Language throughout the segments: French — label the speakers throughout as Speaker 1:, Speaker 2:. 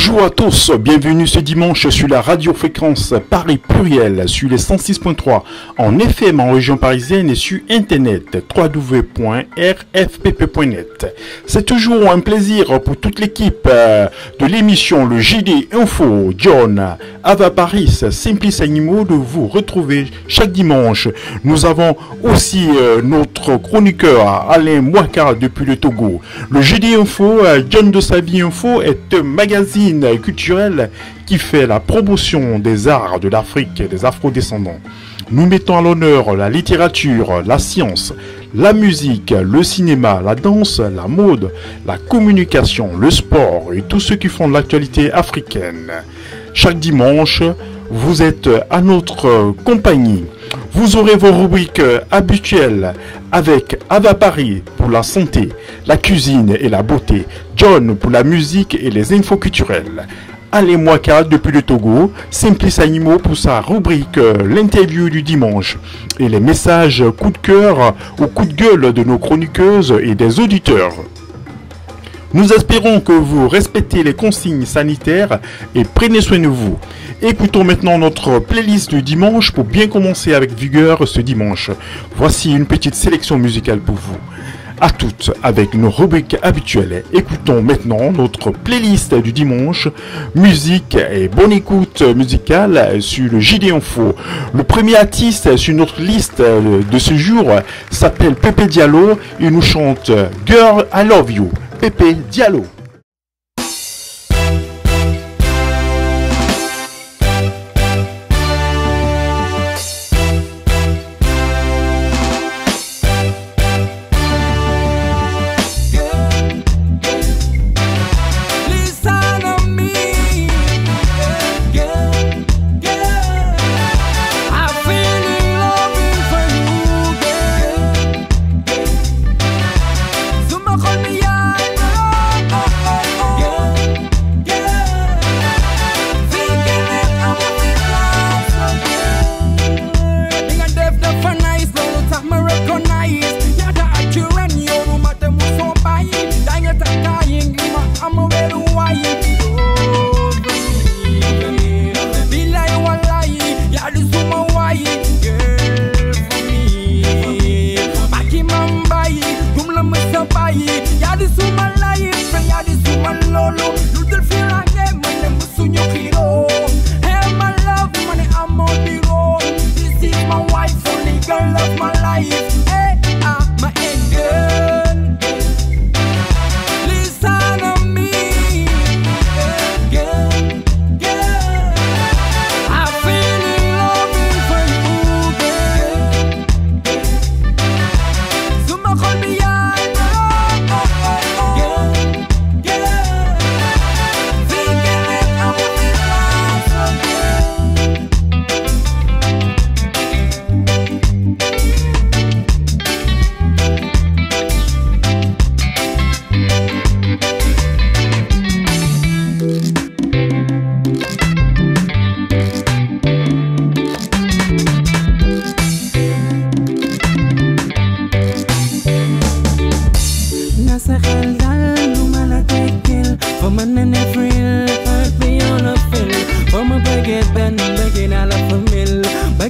Speaker 1: Bonjour à tous, bienvenue ce dimanche sur la radiofréquence Paris Pluriel sur les 106.3 en FM en région parisienne et sur internet www.rfpp.net. C'est toujours un plaisir pour toute l'équipe de l'émission Le JD Info, John, Ava Paris, Simplice Animaux de vous retrouver chaque dimanche. Nous avons aussi notre chroniqueur Alain Mouaka depuis le Togo. Le JD Info, John de sa vie Info est un magazine culturel qui fait la promotion des arts de l'Afrique et des afrodescendants. Nous mettons à l'honneur la littérature, la science, la musique, le cinéma, la danse, la mode, la communication, le sport et tout ce qui font l'actualité africaine. Chaque dimanche, vous êtes à notre compagnie. Vous aurez vos rubriques habituelles avec Ava Paris pour la santé, la cuisine et la beauté, John pour la musique et les infos culturelles, Alain Mouaka depuis le Togo, Simplice Animaux pour sa rubrique l'interview du dimanche et les messages coup de cœur ou coup de gueule de nos chroniqueuses et des auditeurs. Nous espérons que vous respectez les consignes sanitaires et prenez soin de vous. Écoutons maintenant notre playlist du dimanche pour bien commencer avec vigueur ce dimanche. Voici une petite sélection musicale pour vous. À toutes avec nos rubriques habituelles. Écoutons maintenant notre playlist du dimanche, musique et bonne écoute musicale sur le JD Info. Le premier artiste sur notre liste de ce jour s'appelle Pepe Diallo. Il nous chante Girl I Love You. Pepe Diallo.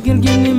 Speaker 2: Thinking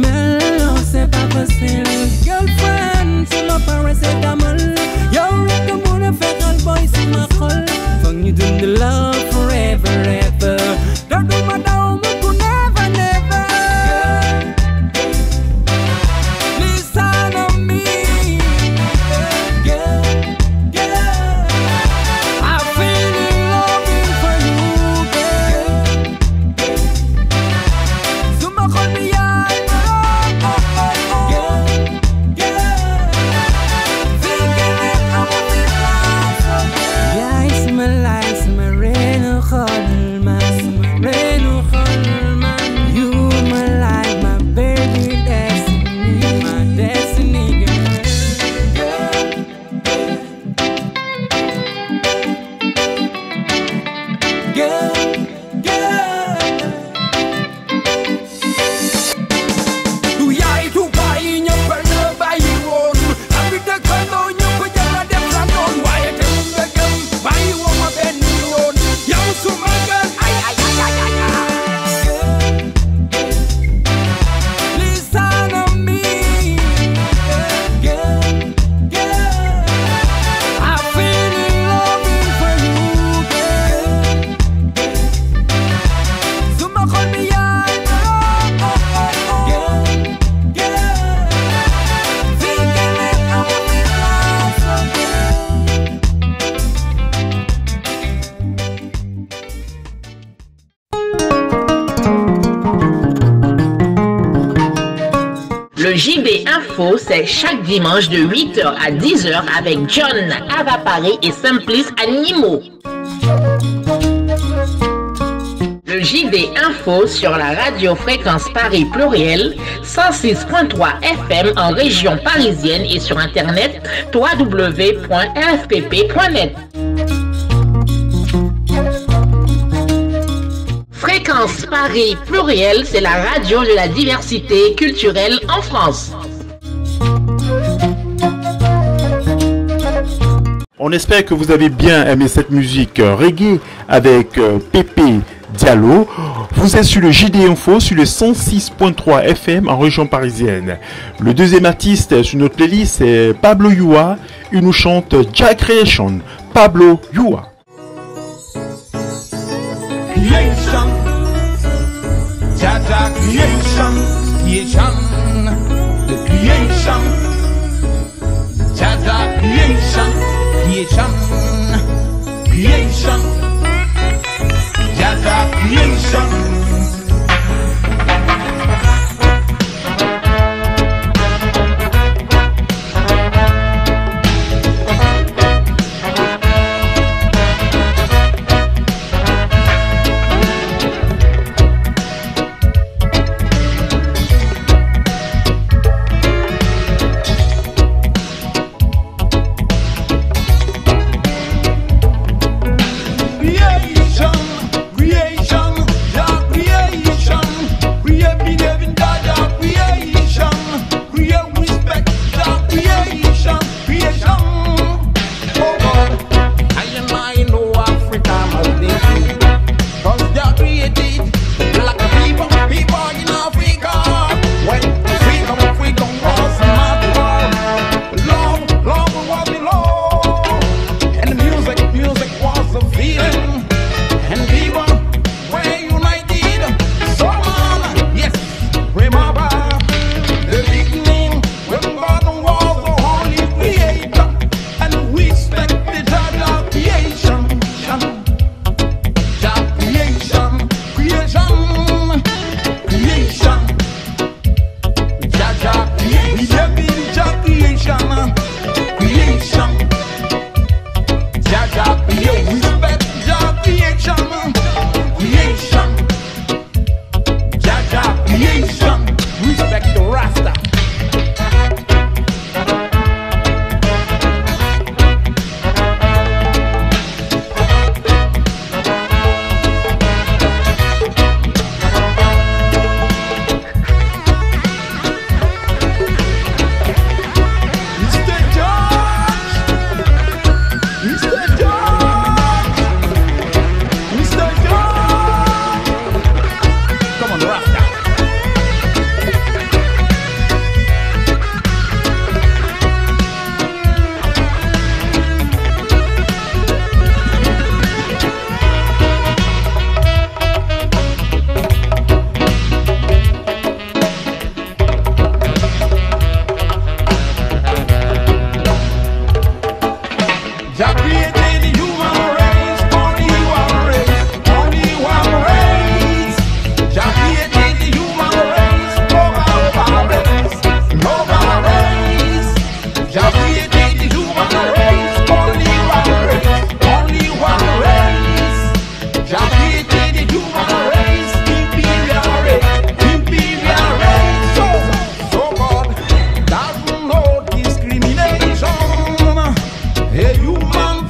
Speaker 2: JD Info, c'est chaque dimanche de 8h à 10h avec John Avapari et Simplice Animaux. Le JD Info sur la radio Fréquence Paris Pluriel, 106.3 FM en région parisienne et sur internet www.rfpp.net. Fréquence Paris Pluriel, c'est la radio de la diversité culturelle en France.
Speaker 1: On espère que vous avez bien aimé cette musique reggae avec Pépé Diallo. Vous êtes sur le JD Info sur le 106.3 FM en région parisienne. Le deuxième artiste sur notre playlist c'est Pablo Yua. Il nous chante Jah Creation. Pablo Yua.
Speaker 3: Creation, Jah creation, creation, the creation, Jah creation, creation, creation, Jah creation. A human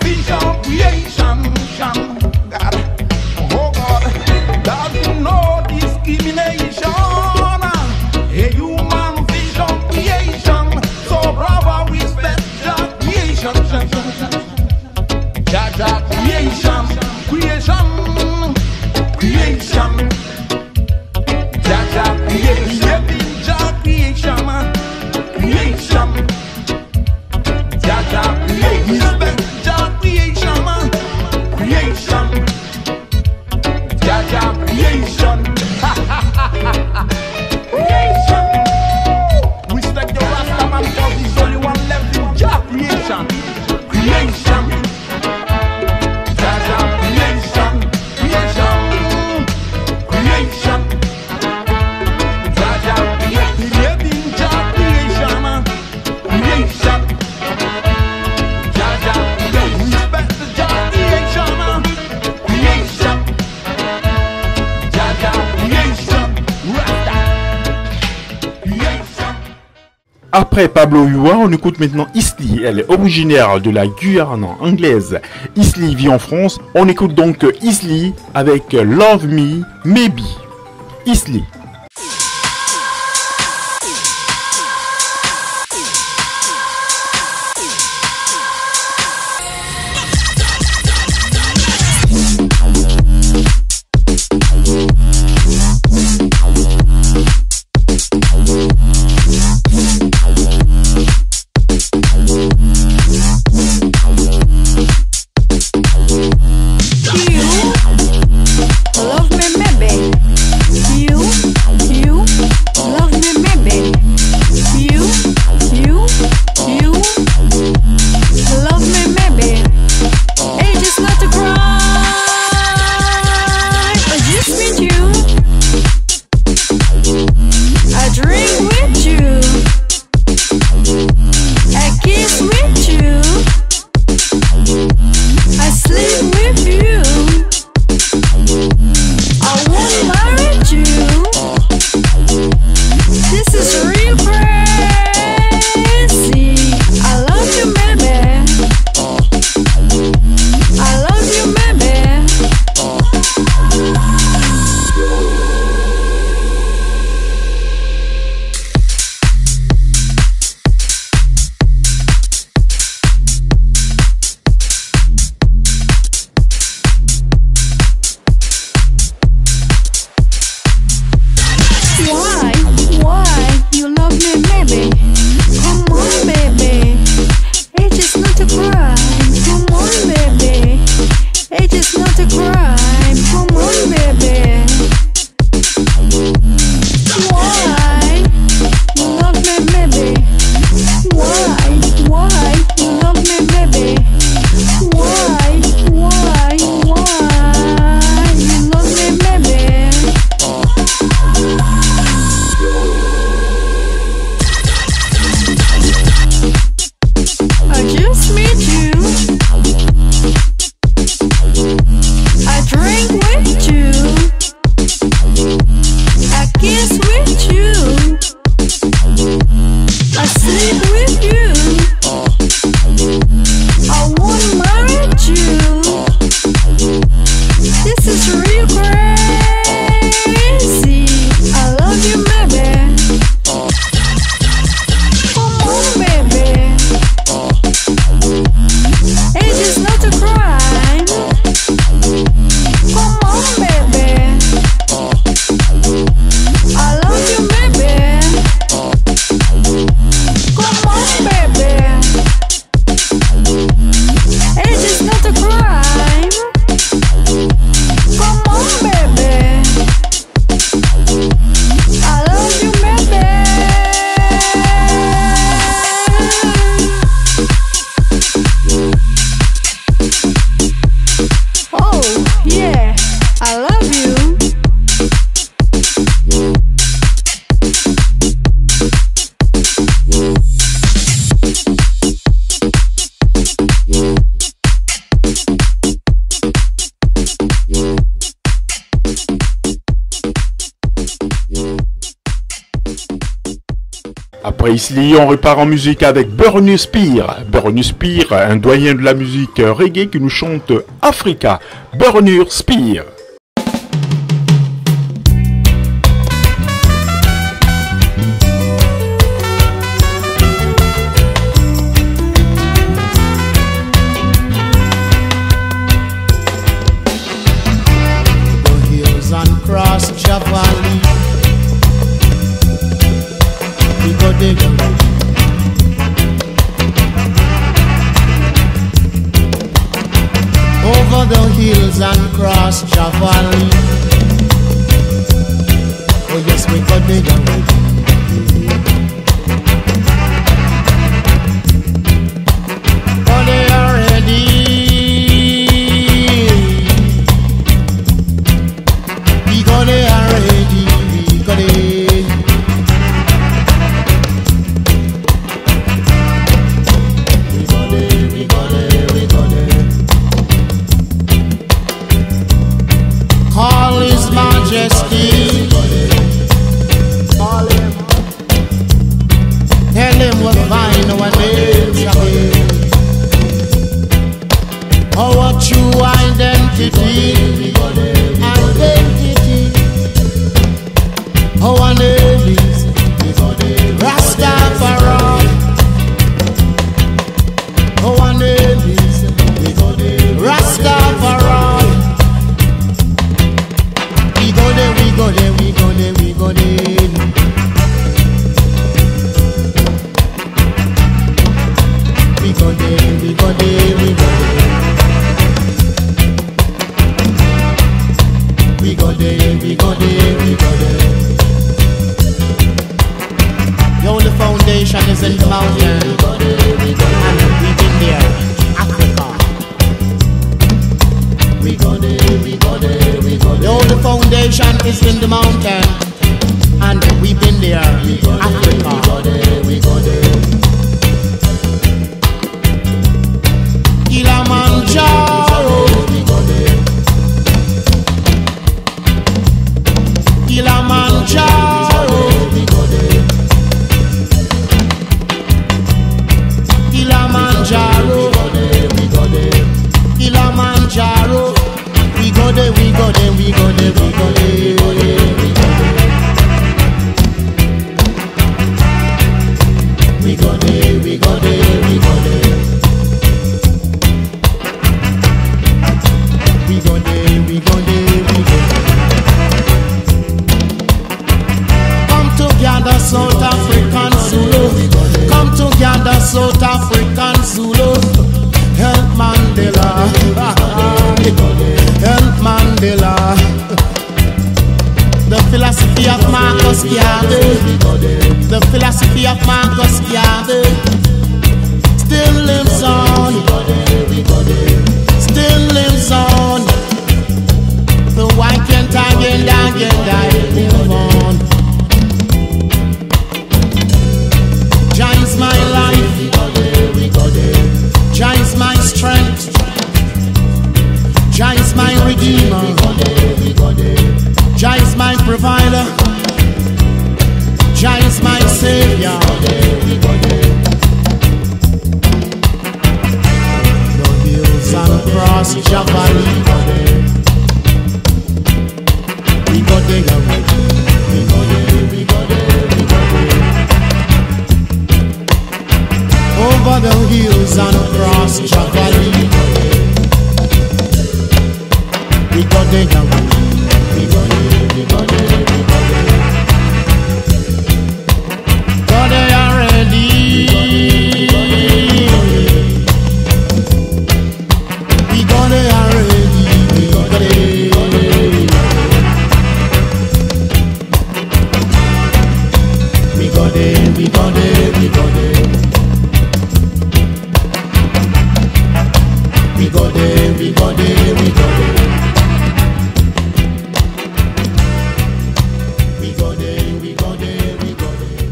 Speaker 1: Après Pablo Yua, on écoute maintenant Isli. Elle est originaire de la Guyane anglaise. Isli vit en France. On écoute donc Isli avec Love Me Maybe. Isli. Après Isli, on repart en musique avec Burnie Spear. Burnie Spear, un doyen de la musique reggae qui nous chante Africa. Burnie Spear.
Speaker 4: Over the hills and cross Javali. Oh yes, we got the young. Oh, they are ready. Because they are ready. Because they Call His Majesty. Call His our true identity. Our name is Rastafari. Our name is Rastafari. We go there, we go there, we go there, we go there. We go there, we go there, we go there. We go there, we go there, we go there. The only foundation is in the mountain, and we've been there, Africa. We go there, we go there, we go there. The only foundation is in the mountain, and we've been there, Africa. We go there, we go there. Kilimanjaro, we go there. Kilimanjaro, we go there. Kilimanjaro, we go there. Kilimanjaro, we go there, we go there, we go there, we go there, we go there, we go there, we go there. We go there, we go there, we go there. Come together, South African Zulu. Come together, South African Zulu. Help Mandela. Help Mandela. The philosophy of Marcus Garvey. The philosophy of Marcus Garvey still lives on. Still lives on. So why can't I move on? Giants my life, Giants my strength, Giants my redeemer, Giants my provider, Giants my savior. The hills and across Javali, we go there, we go there, we go there, we go there. Over the hills and across Javali, we go there, we go there, we go there, we go there. Go there already. We go there already. We go there. We go there, we go there, we go there. We go there, we go there, we go there. We go there, we go there, we go there.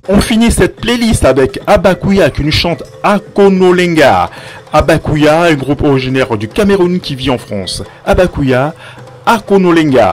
Speaker 1: On finit cette playlist avec Abakuya qui nous chante Akonolenga. Abakuya, un groupe originaire du Cameroun qui vit en France. Abakuya, Akonolenga.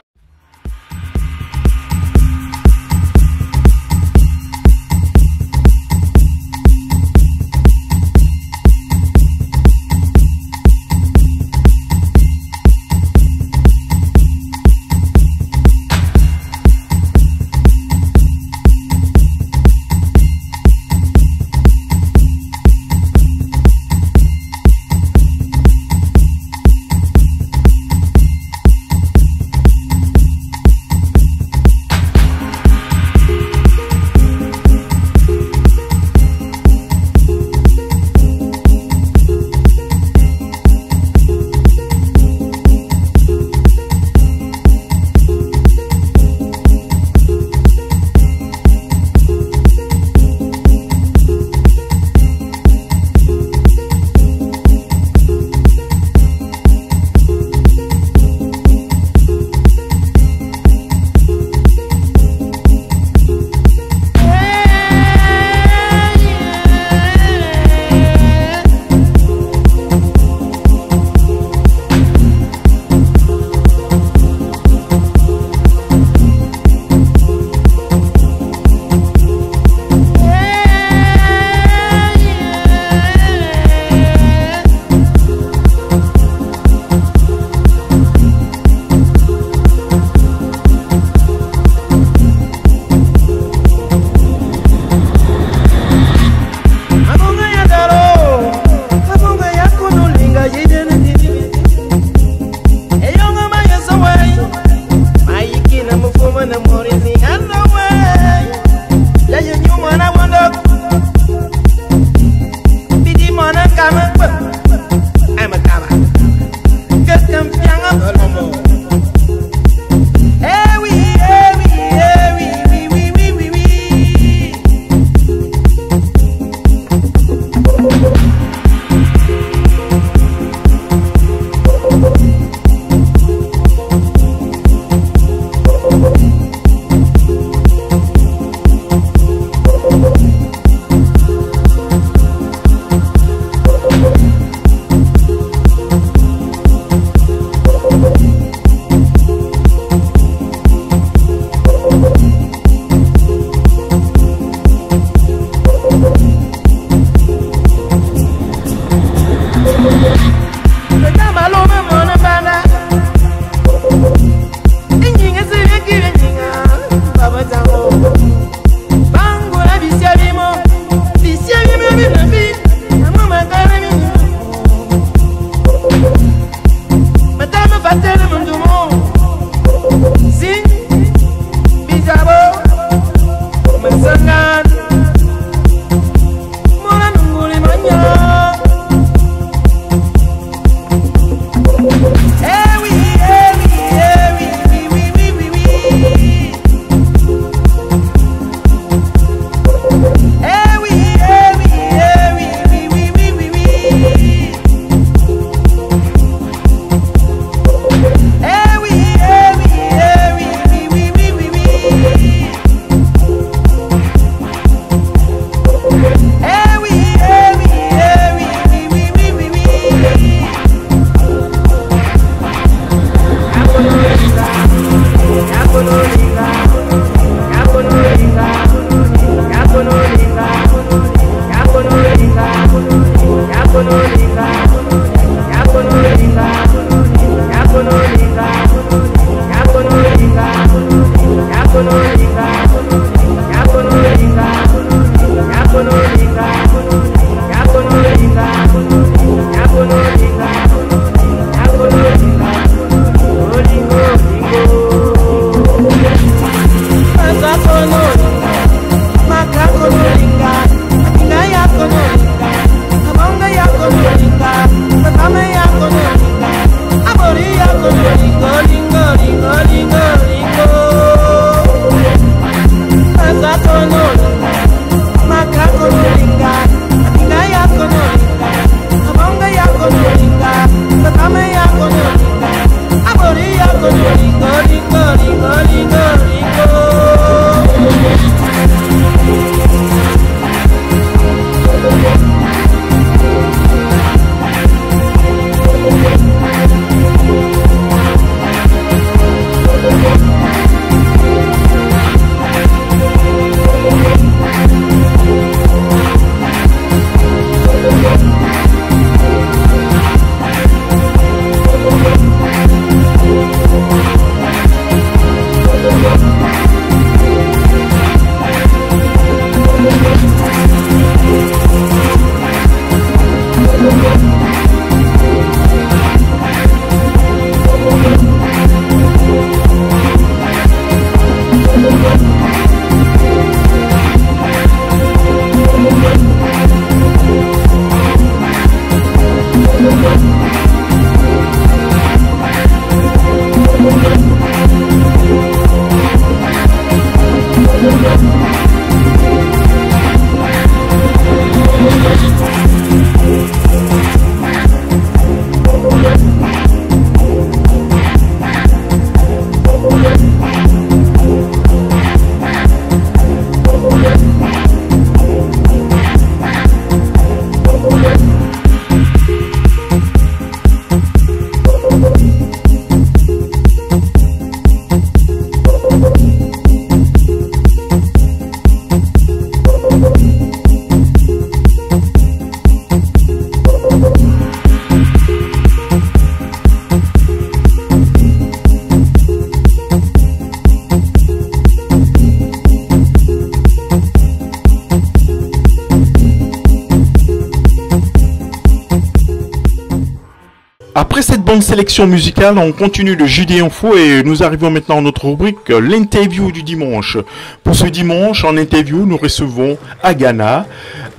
Speaker 1: Après cette bonne sélection musicale, on continue le JD Info et nous arrivons maintenant à notre rubrique l'interview du dimanche. Pour ce dimanche, en interview, nous recevons Agana.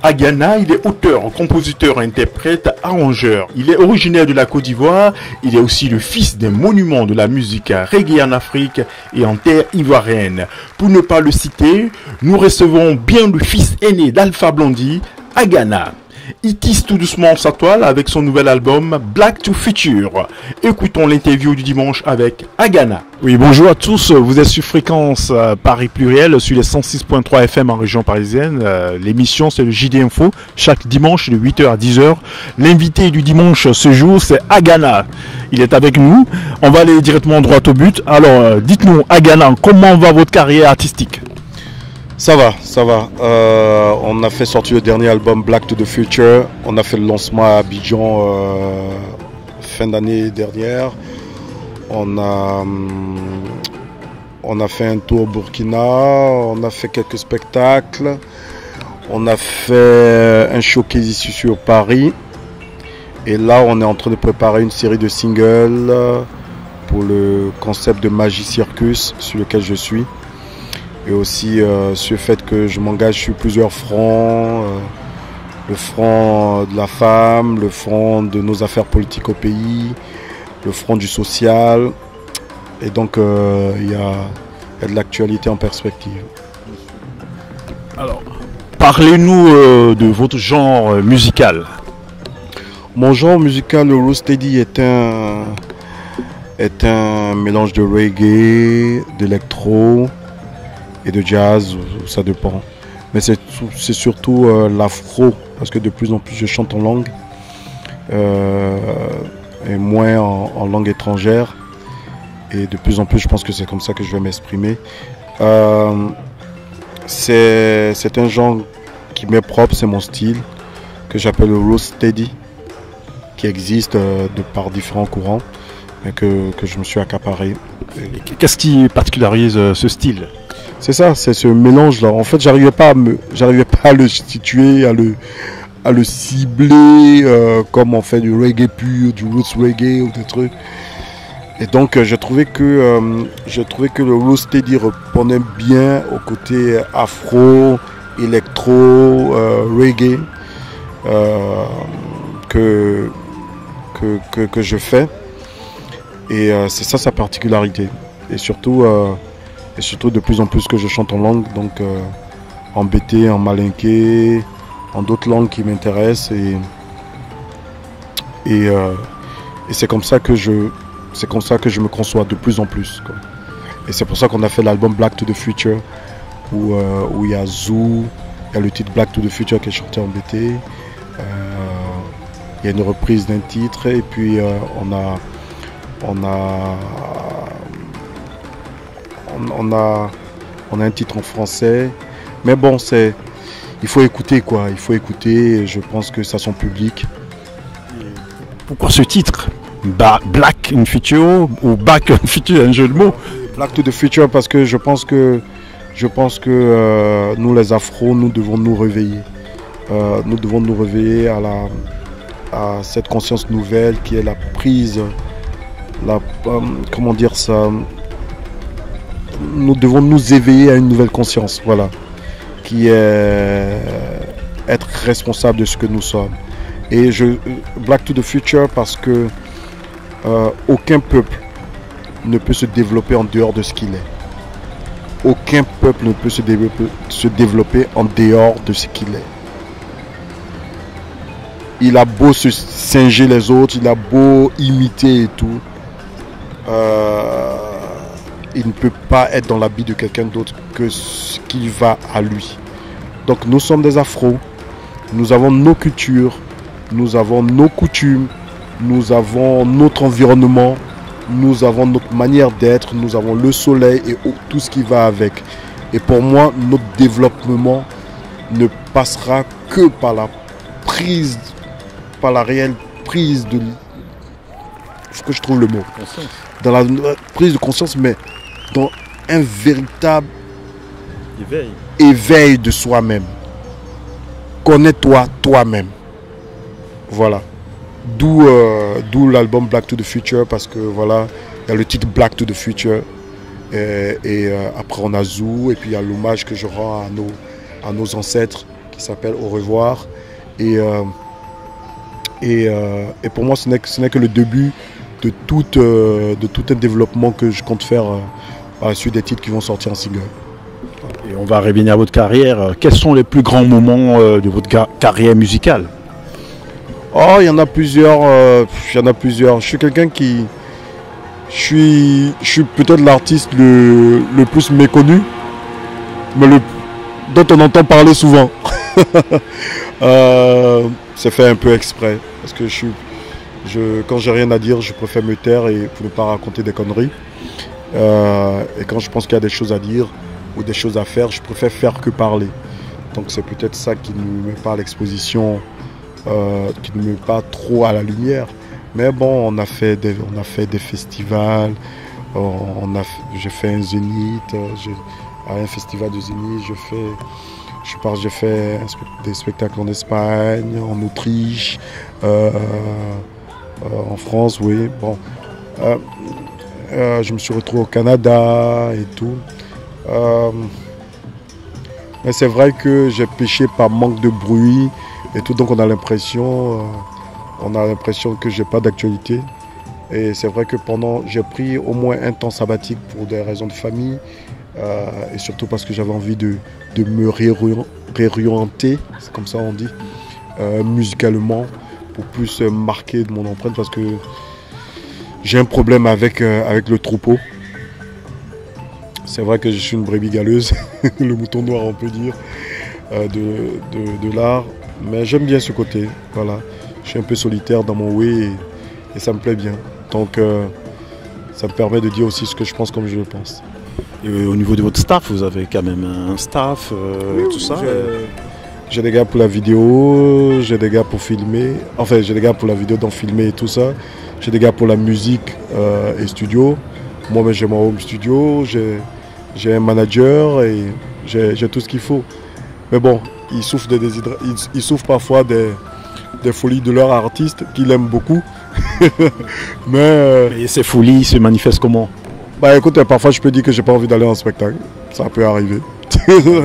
Speaker 1: Agana, il est auteur, compositeur, interprète, arrangeur. Il est originaire de la Côte d'Ivoire. Il est aussi le fils d'un monument de la musique reggae en Afrique et en terre ivoirienne. Pour ne pas le citer, nous recevons bien le fils aîné d'Alpha Blondy, Agana. Il tisse tout doucement sa toile avec son nouvel album Black to Future. Écoutons l'interview du dimanche avec Agana.
Speaker 5: Oui, bonjour à tous. Vous êtes sur Fréquence Paris Pluriel sur les 106.3 FM en région parisienne. L'émission, c'est le JD Info, chaque dimanche de 8h à 10h. L'invité du dimanche ce jour, c'est Agana. Il est avec nous. On va aller directement droit au but. Alors, dites-nous, Agana, comment va votre carrière artistique ?
Speaker 6: Ça va, ça va. On a fait sortir le dernier album Black to the Future. On a fait le lancement à Abidjan fin d'année dernière. On a fait un tour au Burkina. On a fait quelques spectacles. On a fait un showcase ici sur Paris. Et là, on est en train de préparer une série de singles pour le concept de Magie Circus sur lequel je suis. Et aussi sur le fait que je m'engage sur plusieurs fronts, le front de la femme, le front de nos affaires politiques au pays, le front du social. Et donc il y a de l'actualité en perspective.
Speaker 5: Alors, parlez-nous de votre genre musical.
Speaker 6: Mon genre musical, le Rocksteady, est un mélange de reggae, d'électro et de jazz, ça dépend. Mais c'est surtout l'afro, parce que de plus en plus je chante en langue, et moins en langue étrangère. Et de plus en plus je pense que c'est comme ça que je vais m'exprimer. C'est un genre qui m'est propre, c'est mon style, que j'appelle le Rocksteady. qui existent par différents courants et que je me suis accaparé.
Speaker 5: Qu'est-ce qui particularise ce style?
Speaker 6: C'est ça, c'est ce mélange-là. En fait, j'arrivais pas à le situer, à le cibler comme on fait du reggae pur, du roots reggae ou des trucs. Et donc, j'ai trouvé que le Rocksteady répondait bien au côté afro, électro, reggae que je fais. Et c'est ça sa particularité. Et surtout de plus en plus que je chante en langue, donc en bété, en malinké, en d'autres langues qui m'intéressent. Et c'est comme ça que je me conçois de plus en plus, quoi. Et c'est pour ça qu'on a fait l'album Black to the Future, où il y a Zoo, il y a le titre Black to the Future qui est chanté en BT. Il y a une reprise d'un titre et puis on a un titre en français. Mais bon, il faut écouter, quoi. Il faut écouter. Je pense que ça a son public.
Speaker 5: Pourquoi ce titre? Black in Future ou Back in Future, un jeu de mots?
Speaker 6: Black to the Future parce que je pense que nous les Afros, nous devons nous réveiller. Nous devons nous réveiller à cette conscience nouvelle qui est la prise, comment dire ça, nous devons nous éveiller à une nouvelle conscience, voilà, qui est être responsable de ce que nous sommes. Et Black to the Future parce que aucun peuple ne peut se développer en dehors de ce qu'il est. Aucun peuple ne peut se développer en dehors de ce qu'il est. Il a beau se singer les autres, il a beau imiter et tout, il ne peut pas être dans l'habit de quelqu'un d'autre que ce qui va à lui. Donc nous sommes des Afros, nous avons nos cultures, nous avons nos coutumes, nous avons notre environnement, nous avons notre manière d'être, nous avons le soleil et tout ce qui va avec. Et pour moi, notre développement ne passera que par la réelle prise de... Il faut que je trouve le mot. Dans la prise de conscience, mais dans un véritable éveil de soi-même. Connais-toi toi-même. Voilà. D'où l'album Black to the Future, parce que voilà, il y a le titre Black to the Future. Et après on a Zoo, et puis il y a l'hommage que je rends à nos ancêtres qui s'appelle Au revoir. Et pour moi, ce n'est que le début de tout un développement que je compte faire à la suite des titres qui vont sortir en single.
Speaker 5: Et on va revenir à votre carrière. Quels sont les plus grands moments de votre carrière musicale?
Speaker 6: Oh, il y en a plusieurs. Je suis quelqu'un qui... Je suis peut-être l'artiste le plus méconnu, mais dont on entend parler souvent. C'est fait un peu exprès, parce que quand j'ai rien à dire, je préfère me taire et pour ne pas raconter des conneries. Et quand je pense qu'il y a des choses à dire ou des choses à faire, je préfère faire que parler. Donc c'est peut-être ça qui ne met pas à l'exposition, qui ne met pas trop à la lumière. Mais bon, on a fait des festivals, j'ai fait un Zénith, à un festival de Zénith, j'ai fait des spectacles en Espagne, en Autriche, en France, oui. Bon, je me suis retrouvé au Canada et tout. Mais c'est vrai que j'ai pêché par manque de bruit et tout, donc on a l'impression que j'ai pas d'actualité. Et c'est vrai que j'ai pris au moins un temps sabbatique pour des raisons de famille, et surtout parce que j'avais envie de me réorienter, c'est comme ça on dit, musicalement, pour plus marquer de mon empreinte, parce que j'ai un problème avec le troupeau. C'est vrai que je suis une brebis galeuse, le mouton noir on peut dire, de l'art, mais j'aime bien ce côté, voilà. Je suis un peu solitaire dans mon way et ça me plaît bien. Donc ça me permet de dire aussi ce que je pense comme je le pense.
Speaker 5: Et au niveau de votre staff, vous avez quand même un staff,
Speaker 6: oui,
Speaker 5: tout ça
Speaker 6: J'ai des gars pour la vidéo, j'ai des gars pour filmer. Enfin, j'ai des gars pour la vidéo, donc filmer et tout ça. J'ai des gars pour la musique et studio. Moi, j'ai mon home studio, j'ai un manager et j'ai tout ce qu'il faut. Mais bon, ils souffrent, ils souffrent parfois des folies de leur artiste qu'ils aiment beaucoup.
Speaker 5: Et ces folies se manifestent comment?
Speaker 6: Bah écoute, parfois je peux dire que j'ai pas envie d'aller en spectacle. Ça peut arriver.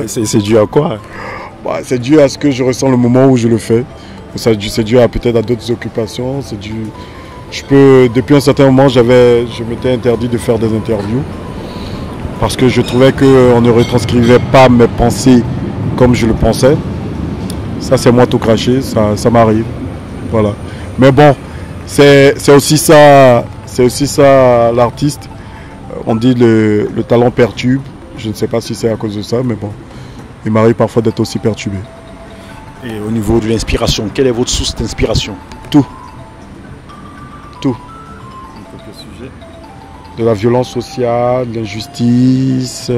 Speaker 5: C'est dû à quoi?
Speaker 6: Bah, c'est dû à ce que je ressens le moment où je le fais. C'est dû à peut-être à d'autres occupations. Depuis un certain moment, je m'étais interdit de faire des interviews parce que je trouvais qu'on ne retranscrivait pas mes pensées comme je le pensais. Ça, c'est moi tout craché, ça m'arrive. Voilà. Mais bon, c'est aussi ça l'artiste. On dit le talent perturbe. Je ne sais pas si c'est à cause de ça, mais bon, il m'arrive parfois d'être aussi perturbé.
Speaker 5: Et au niveau de l'inspiration, quelle est votre source d'inspiration?
Speaker 6: Tout. De la violence sociale, de l'injustice.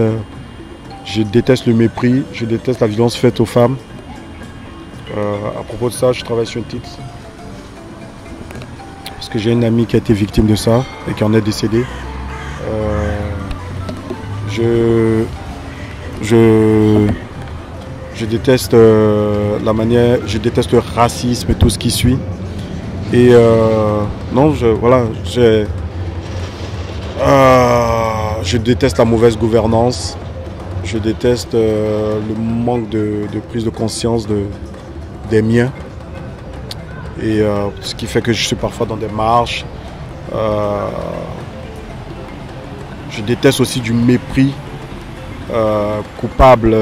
Speaker 6: Je déteste le mépris, je déteste la violence faite aux femmes. À propos de ça, je travaille sur un titre. Parce que j'ai une amie qui a été victime de ça et qui en est décédée. Je déteste la manière, je déteste le racisme et tout ce qui suit. Et non, je déteste la mauvaise gouvernance. Je déteste le manque de prise de conscience des miens. Et ce qui fait que je suis parfois dans des marches. Je déteste aussi du mépris coupable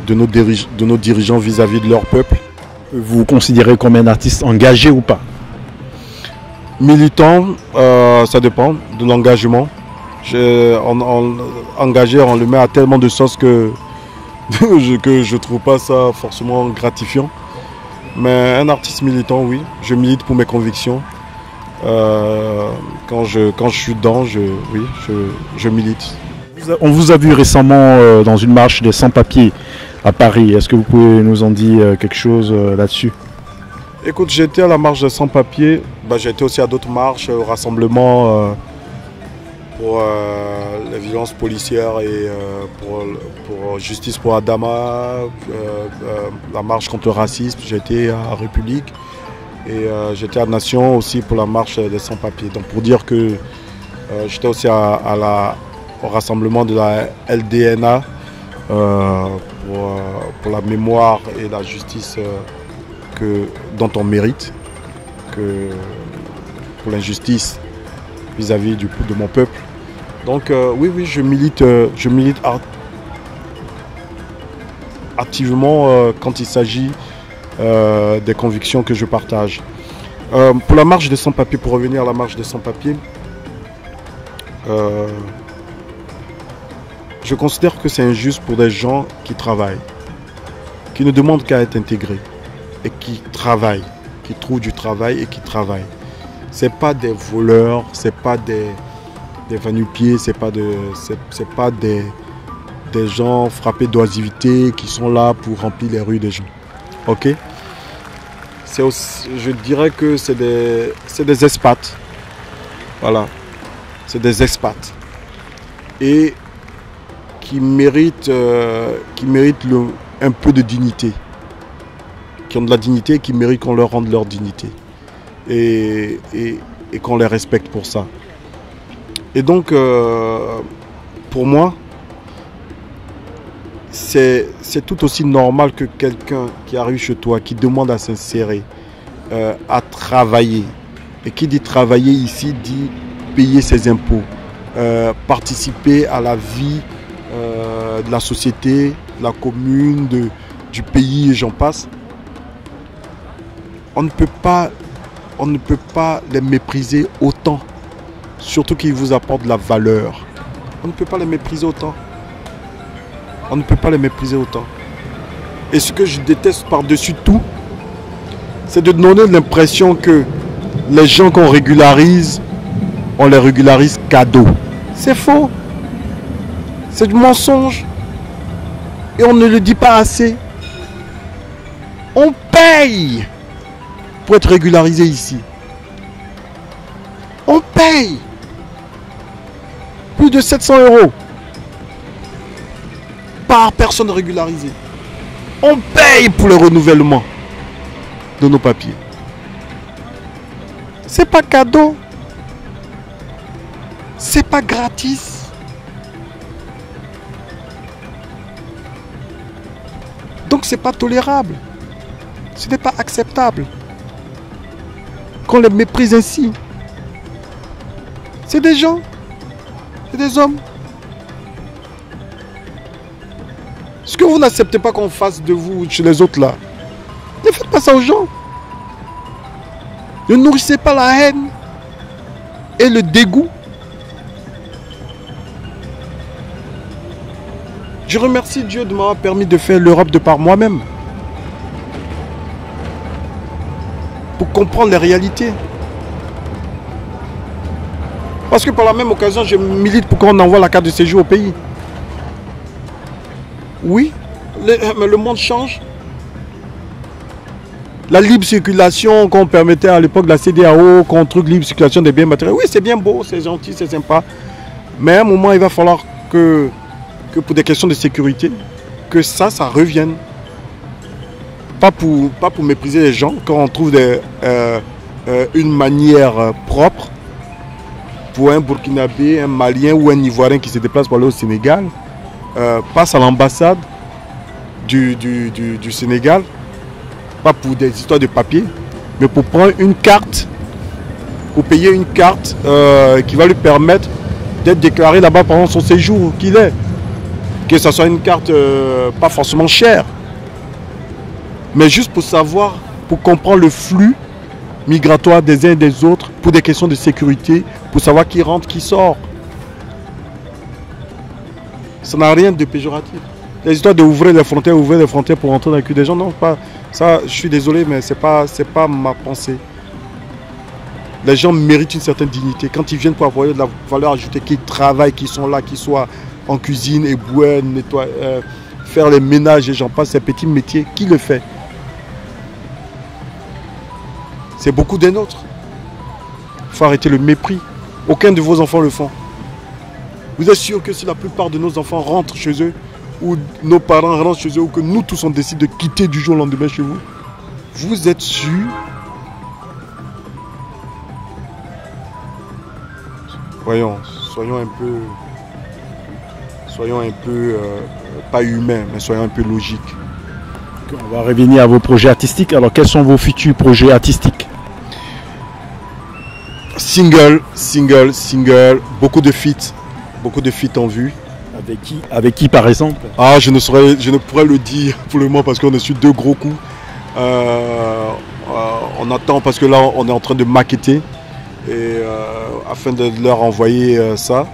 Speaker 6: de nos dirigeants vis-à-vis de leur peuple.
Speaker 5: Vous vous considérez comme un artiste engagé ou pas?
Speaker 6: Militant, ça dépend de l'engagement. Engagé, on le met à tellement de sauce que je trouve pas ça forcément gratifiant. Mais un artiste militant, oui, je milite pour mes convictions. Quand je suis dedans, je milite.
Speaker 5: On vous a vu récemment dans une marche des sans-papiers à Paris. Est-ce que vous pouvez nous en dire quelque chose là-dessus?
Speaker 6: Écoute, j'ai été à la marche des sans-papiers. J'ai été aussi à d'autres marches, au rassemblement pour les violences policières et pour justice pour Adama, la marche contre le racisme. J'ai été à République et j'étais à Nation aussi pour la marche des sans-papiers. Donc pour dire que j'étais aussi au rassemblement de la LDNA pour la mémoire et la justice dont on mérite, pour l'injustice vis-à-vis de mon peuple. Donc oui, je milite activement quand il s'agit des convictions que je partage. Pour la marche des sans-papiers, pour revenir à la marche des sans-papiers, je considère que c'est injuste pour des gens qui travaillent, qui ne demandent qu'à être intégrés et qui travaillent, qui trouvent du travail et qui travaillent. C'est pas des voleurs, c'est pas des va-nu-pieds, c'est pas des gens frappés d'oisivité qui sont là pour remplir les rues des gens. Ok? Je dirais que c'est des expats. Voilà. C'est des expats. Et qui méritent un peu de dignité. Qui ont de la dignité et qui méritent qu'on leur rende leur dignité. Et qu'on les respecte pour ça. Et donc, pour moi, c'est tout aussi normal que quelqu'un qui arrive chez toi, qui demande à s'insérer, à travailler. Et qui dit travailler ici, dit payer ses impôts, participer à la vie de la société, de la commune, du pays et j'en passe. On ne peut pas les mépriser autant, surtout qu'ils vous apportent de la valeur. On ne peut pas les mépriser autant. On ne peut pas les mépriser autant. Et ce que je déteste par-dessus tout, c'est de donner l'impression que les gens qu'on régularise on les régularise cadeau. C'est faux. C'est du mensonge. Et on ne le dit pas assez. On paye pour être régularisé ici. On paye plus de 700 € par personne régularisée. On paye pour le renouvellement de nos papiers. C'est pas cadeau. C'est pas gratis. Donc c'est pas tolérable. Ce n'est pas acceptable qu'on les méprise ainsi. C'est des gens, c'est des hommes. Ce que vous n'acceptez pas qu'on fasse de vous chez les autres là, ne faites pas ça aux gens. Ne nourrissez pas la haine et le dégoût. Je remercie Dieu de m'avoir permis de faire l'Europe de par moi-même. Pour comprendre les réalités. Parce que par la même occasion, je milite pour qu'on envoie la carte de séjour au pays. Oui, mais le monde change. La libre circulation qu'on permettait à l'époque de la CEDEAO, contre libre circulation des biens matériels, oui, c'est bien beau, c'est gentil, c'est sympa. Mais à un moment, il va falloir que pour des questions de sécurité, que ça revienne. Pas pour mépriser les gens, quand on trouve une manière propre pour un Burkinabé, un Malien ou un Ivoirien qui se déplace pour aller au Sénégal, passe à l'ambassade du Sénégal, pas pour des histoires de papier, mais pour prendre une carte, pour payer une carte qui va lui permettre d'être déclaré là-bas pendant son séjour qu'il est. Que ce soit une carte pas forcément chère, mais juste pour savoir, pour comprendre le flux migratoire des uns et des autres, pour des questions de sécurité, pour savoir qui rentre, qui sort. Ça n'a rien de péjoratif. Les histoires d'ouvrir les frontières pour rentrer dans le cul des gens, non, pas ça. Je suis désolé, mais c'est pas ma pensée. Les gens méritent une certaine dignité. Quand ils viennent pour avoir de la valeur ajoutée, qu'ils travaillent, qu'ils sont là, qu'ils soient en cuisine, ébouer, nettoyer, faire les ménages et j'en passe, ces petits métiers, qui le fait? C'est beaucoup des nôtres. Il faut arrêter le mépris. Aucun de vos enfants le font. Vous êtes sûr que si la plupart de nos enfants rentrent chez eux, ou nos parents rentrent chez eux, ou que nous tous on décide de quitter du jour au lendemain chez vous, vous êtes sûr? Voyons, soyons un peu, pas humains, mais soyons un peu logiques.
Speaker 5: On va revenir à vos projets artistiques. Alors, quels sont vos futurs projets artistiques?
Speaker 6: Single, beaucoup de feats en vue.
Speaker 5: Avec qui par exemple?
Speaker 6: Ah, je ne pourrais le dire pour le moment parce qu'on est sur 2 gros coups. On attend parce que là, on est en train de maqueter et afin de leur envoyer ça.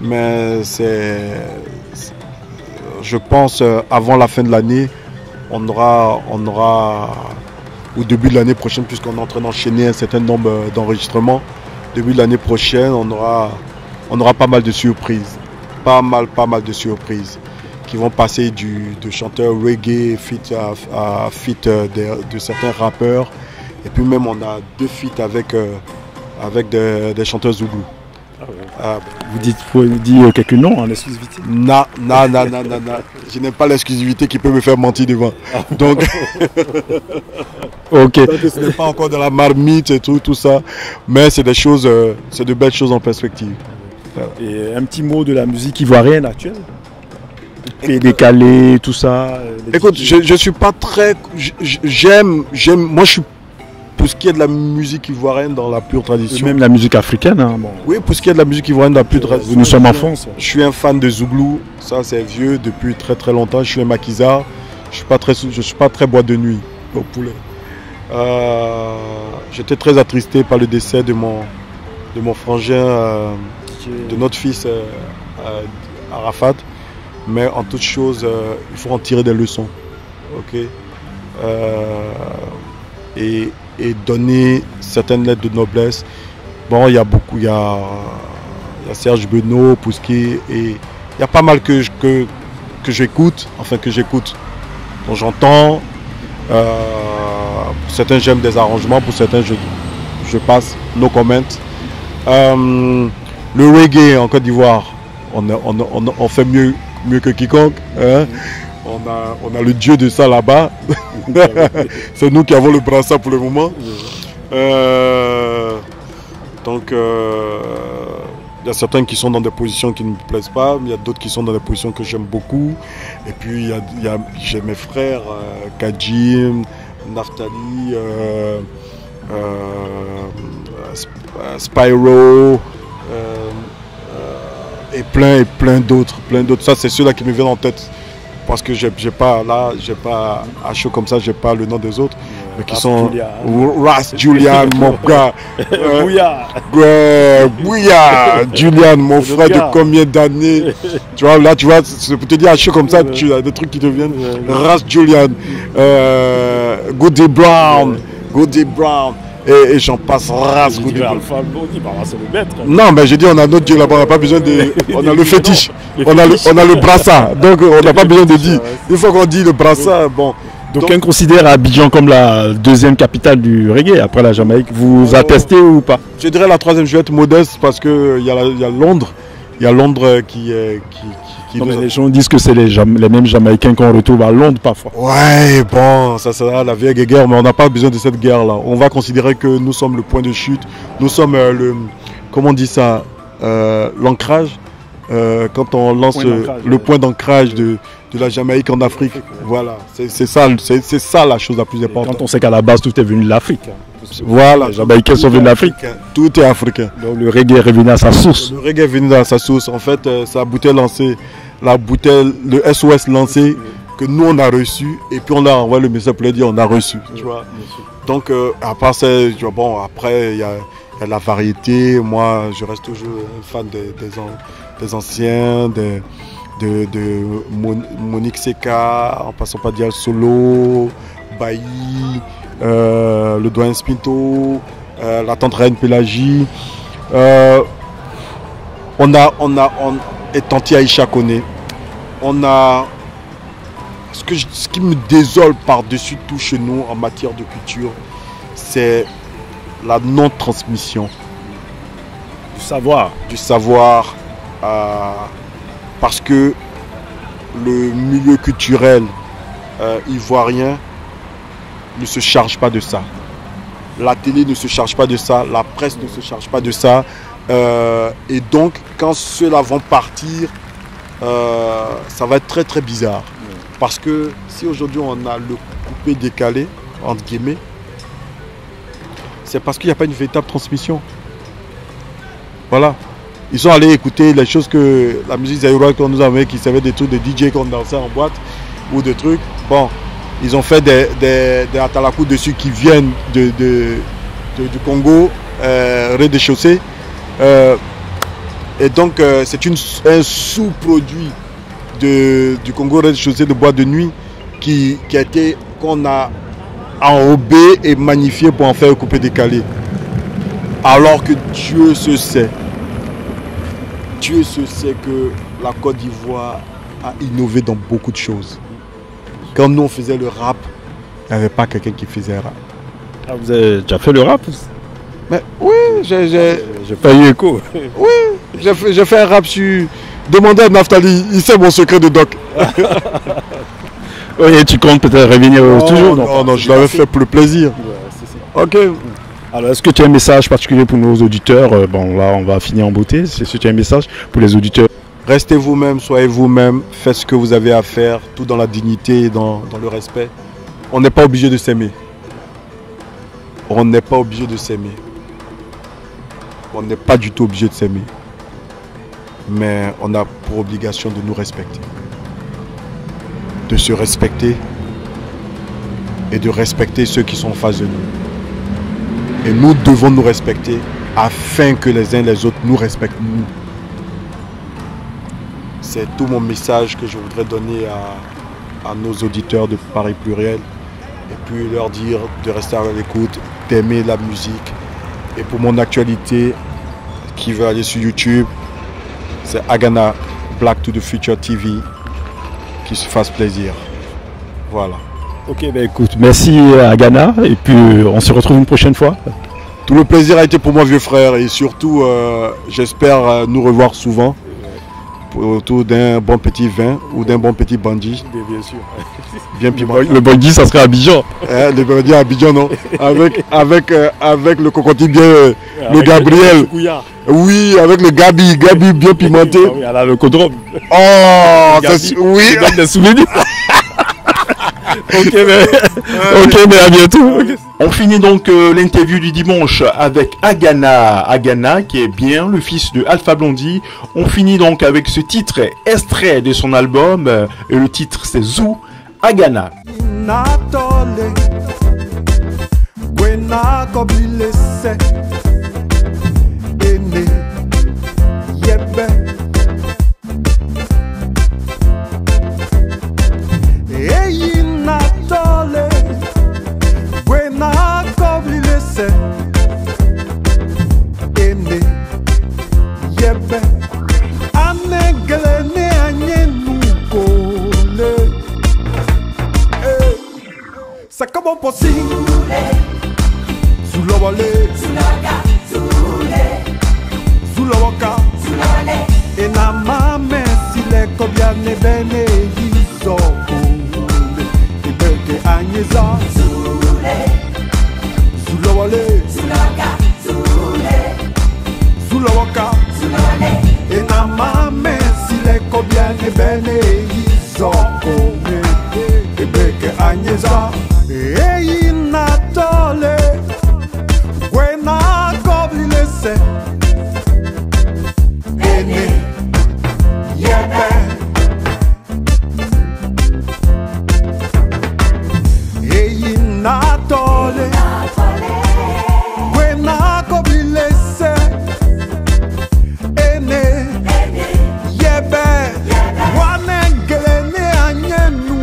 Speaker 6: Mais je pense avant la fin de l'année, on aura au début de l'année prochaine, puisqu'on est en train d'enchaîner un certain nombre d'enregistrements. Début de l'année prochaine, on aura pas mal de surprises. Pas mal de surprises qui vont passer de chanteurs reggae à feat de certains rappeurs. Et puis même on a 2 feats avec des chanteurs zoulous.
Speaker 5: Vous pouvez nous dire quelques noms en exclusivité?
Speaker 6: Non. Je n'aime pas l'exclusivité qui peut me faire mentir devant. Donc,
Speaker 5: ok.
Speaker 6: Ce n'est pas encore de la marmite et tout ça. Mais c'est c'est de belles choses en perspective. Voilà.
Speaker 5: Et un petit mot de la musique ivoirienne actuelle? Et décalé, tout ça.
Speaker 6: Écoute, je suis pas très. J'aime. Moi, je suis. Pour ce qui est de la musique ivoirienne dans la pure tradition.
Speaker 5: Et même la musique africaine. Hein, bon.
Speaker 6: Oui, pour ce qui est de la musique ivoirienne dans la pure tradition.
Speaker 5: Nous sommes en France.
Speaker 6: Je suis un fan de Zouglou. Ça, c'est vieux depuis très très longtemps. Je suis un maquisard. Je suis pas très boîte de nuit au poulet. J'étais très attristé par le décès de mon frangin, de notre fils Arafat. Mais en toute chose, il faut en tirer des leçons. Ok. Et donner certaines lettres de noblesse Bon, il y a beaucoup, il y a Serge Benoît, Pousquet, et il y a pas mal que j'écoute, dont j'entends. Pour certains, j'aime des arrangements, pour certains, je passe, no comment. Le reggae en Côte d'Ivoire, on fait mieux que quiconque. Hein. On a le dieu de ça là-bas. C'est nous qui avons le brassard pour le moment. Donc, il y a certains qui sont dans des positions qui ne me plaisent pas, mais il y a d'autres qui sont dans des positions que j'aime beaucoup. Et puis, j'ai mes frères, Kajim, Naftali, Spyro, et plein d'autres. Ça, c'est ceux-là qui me viennent en tête. Parce que j'ai pas à chaud comme ça, j'ai pas le nom des autres. Mais qui sont Ras Julian, mon gars. Bouya, Julian, mon frère de combien d'années. Tu vois, là, tu vois, pour te dire à chaud comme ça, tu as des trucs qui te viennent. Ras Julian, Goody Brown. Et j'en passe race. Non, mais j'ai dit, on a notre Dieu là-bas, on n'a pas besoin de. On a le fétiche, on a le brassard, donc on n'a pas besoin de dire. Une fois qu'on dit le brassard, bon.
Speaker 5: Donc on considère Abidjan comme la deuxième capitale du reggae après la Jamaïque. Vous attestez ou pas?
Speaker 6: Je dirais la troisième, je vais être modeste parce qu'il y a Londres. Il y a Londres qui
Speaker 5: les gens disent que c'est les mêmes Jamaïcains qu'on retrouve à Londres parfois.
Speaker 6: Ouais, bon, ça sera la vieille guerre, mais on n'a pas besoin de cette guerre-là. On va considérer que nous sommes le point de chute. Nous sommes comment on dit ça, l'ancrage. Quand on lance le point d'ancrage de la Jamaïque en Afrique. Voilà, c'est ça la chose la plus importante.
Speaker 5: Quand on sait qu'à la base tout est venu de l'Afrique.
Speaker 6: Voilà,
Speaker 5: les Jamaïcains sont venus d'Afrique.
Speaker 6: Tout est africain.
Speaker 5: Donc le reggae est revenu à sa source.
Speaker 6: Le reggae est venu à sa source. En fait, sa bouteille lancée, le SOS lancé que nous on a reçu et puis on a envoyé le message pour lui dire on a reçu. Tu vois. Donc à part ça, bon après il y a la variété. Moi je reste toujours fan des anciens, de Monique Seka, en passant par Dial Solo, Bailly, le doyen Spinto, la tante Reine Pélagie. Et Tanti Aïcha Koné. On a ce qui me désole par-dessus tout chez nous en matière de culture, c'est la non-transmission du savoir, parce que le milieu culturel ivoirien ne se charge pas de ça. La télé ne se charge pas de ça, la presse ne se charge pas de ça. Et donc, quand ceux-là vont partir, ça va être très très bizarre. Parce que si aujourd'hui on a le coupé décalé, entre guillemets, c'est parce qu'il n'y a pas une véritable transmission. Voilà. Ils sont allés écouter les choses que la musique zaïroise qu'on nous avait, qui servait des trucs de DJ qu'on dansait en boîte ou des trucs. Bon, ils ont fait des atalakou dessus qui viennent du Congo, rez-de-chaussée. Et donc c'est un sous-produit du Congo rez-de-chaussée de boîte de nuit qu'on a enrobé et magnifié pour en faire un coupé décalé. Alors que Dieu se sait que la Côte d'Ivoire a innové dans beaucoup de choses. Quand nous on faisait le rap, il n'y avait pas quelqu'un qui faisait rap.
Speaker 5: Ah, vous avez déjà fait le rap?
Speaker 6: Mais oui, j'ai
Speaker 5: pas eu écho.
Speaker 6: Oui, j'ai fait un rap sur... Demandez à Naftali, il sait mon secret de doc.
Speaker 5: Oui, et tu comptes peut-être revenir toujours?
Speaker 6: Non, je l'avais fait pour le plaisir.
Speaker 5: Ouais, ok. Alors, est-ce que tu as un message particulier pour nos auditeurs? Bon, là, on va finir en beauté. Est-ce que tu as un message pour les auditeurs?
Speaker 6: Restez vous-même, soyez vous-même, faites ce que vous avez à faire, tout dans la dignité et dans le respect. On n'est pas obligé de s'aimer. On n'est pas obligé de s'aimer. On n'est pas du tout obligé de s'aimer. Mais on a pour obligation de nous respecter. De se respecter et de respecter ceux qui sont en face de nous. Et nous devons nous respecter afin que les uns les autres nous respectent nous. C'est tout mon message que je voudrais donner à nos auditeurs de Paris Pluriel. Et puis leur dire de rester à l'écoute, d'aimer la musique Et pour mon actualité, qui veut aller sur YouTube, c'est Agana Black to the Future TV. Qui se fasse plaisir. Voilà.
Speaker 5: Ok, ben écoute, merci Agana, et puis on se retrouve une prochaine fois.
Speaker 6: Tout le plaisir a été pour moi, vieux frère, et surtout, j'espère nous revoir souvent autour d'un bon petit vin ou d'un bon petit bandit.
Speaker 5: Bien sûr.
Speaker 6: Bien pimenté.
Speaker 5: Le bandit, ça serait à Abidjan.
Speaker 6: Le bandit à Abidjan, non. Avec le cocotier bien, le Gabriel. Oui, avec le Gabi bien pimenté.
Speaker 5: Ah oui, alors le codrome.
Speaker 6: Oh, oui.
Speaker 5: Il donne des souvenirs. Ok, mais à bientôt.
Speaker 1: On finit donc l'interview du dimanche avec Agana. Agana, qui est bien le fils de Alpha Blondy. On finit donc avec ce titre extrait de son album. Et le titre, c'est Zou Agana.
Speaker 3: Sakabo posi Zulawale Zulawaka Enamame sile kobiane bene yizoko Ibeke anyeza Zulawale Zulawaka Enamame sile kobiane bene yizoko Ibeke anyeza Eyi natole Gwena kobile se Ene Yebe Eyi natole Gwena kobile se Ene Yebe Wanengele ne anyenu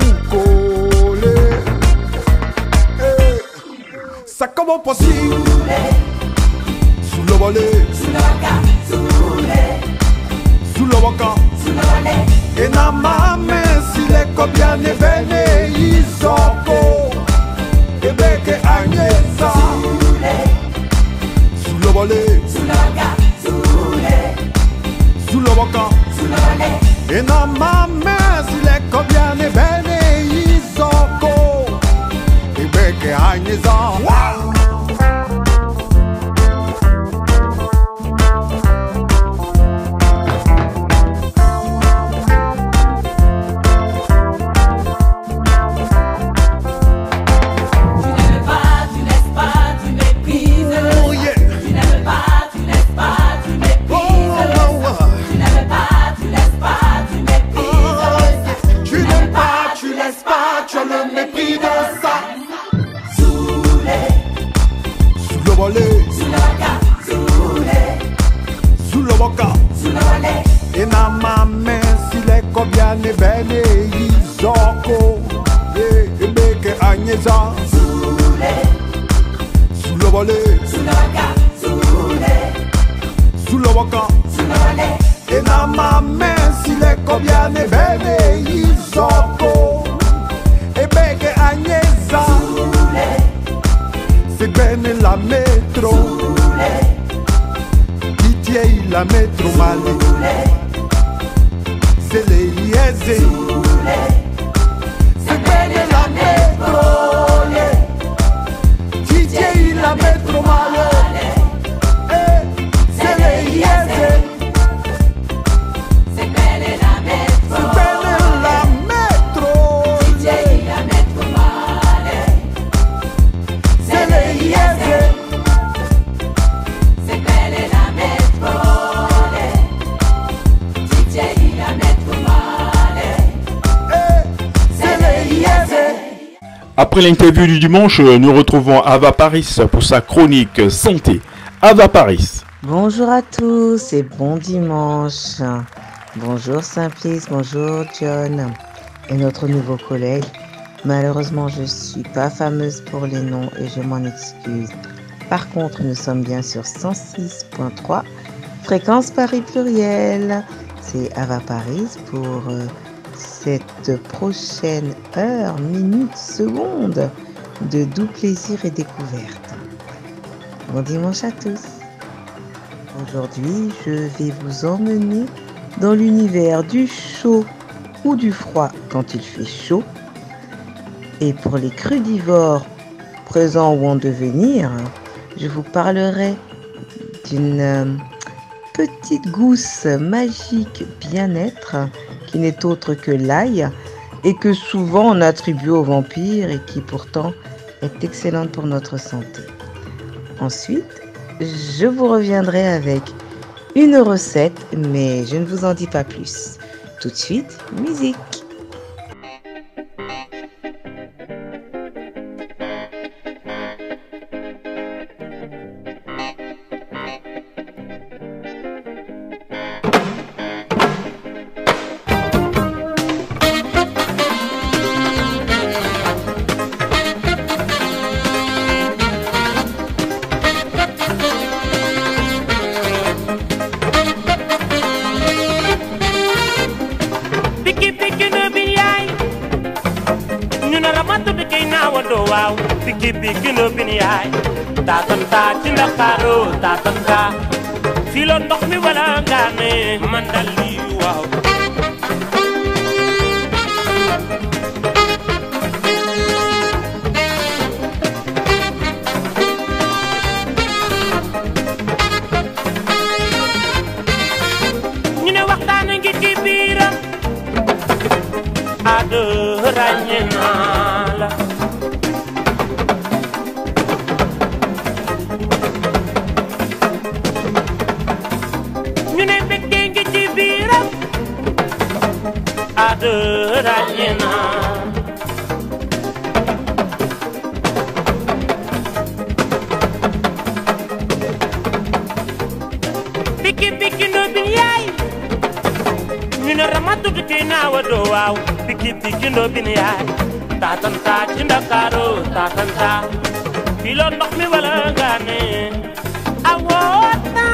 Speaker 3: Sakabo posi Sulawale Sulawaka Enamame sile kobiane bene izoko Ebeke anyeza Sulawale Sulawaka Enamame sile kobiane bene izoko Ebeke anyeza Kobiane bene izoko Ebeke anyeza Sulawale Sulawaka Enamame sile kobiane bene izoko Ebeke anyeza C'est bene la metro Pitié la metro mali C'est les yézés C'est bene la metro DJ la metro male C'est les yézés C'est bene la metro C'est bene la metro DJ la metro male C'est les yézés C'est bene la metro DJ la metro
Speaker 1: Après l'interview du dimanche, nous retrouvons Ava Paris pour sa chronique santé. Ava Paris.
Speaker 7: Bonjour à tous et bon dimanche. Bonjour Simplice, bonjour John et notre nouveau collègue. Malheureusement, je ne suis pas fameuse pour les noms et je m'en excuse. Par contre, nous sommes bien sur 106.3, fréquence Paris pluriel. C'est Ava Paris pour cette prochaine heure, minute, seconde de doux plaisir et découverte. Bon dimanche à tous. Aujourd'hui, je vais vous emmener dans l'univers du chaud ou du froid quand il fait chaud. Et pour les crudivores présents ou en devenir, je vous parlerai d'une petite gousse magique bien-être qui n'est autre que l'ail et que souvent on attribue aux vampires et qui pourtant est excellente pour notre santé. Ensuite, je vous reviendrai avec une recette, mais je ne vous en dis pas plus. Tout de suite, musique.
Speaker 8: Filo ndox mi wala ngaane man dal li waaw ñu ne waxtaan ngi ci biiram ado ràññe naa la Rajena Piki piki no bin yaay ñu ne ramatu di na wado waaw piki piki no bin yaay tatan ta ci Ndakaaru tatan ta filo ndox mi wala ngaane awota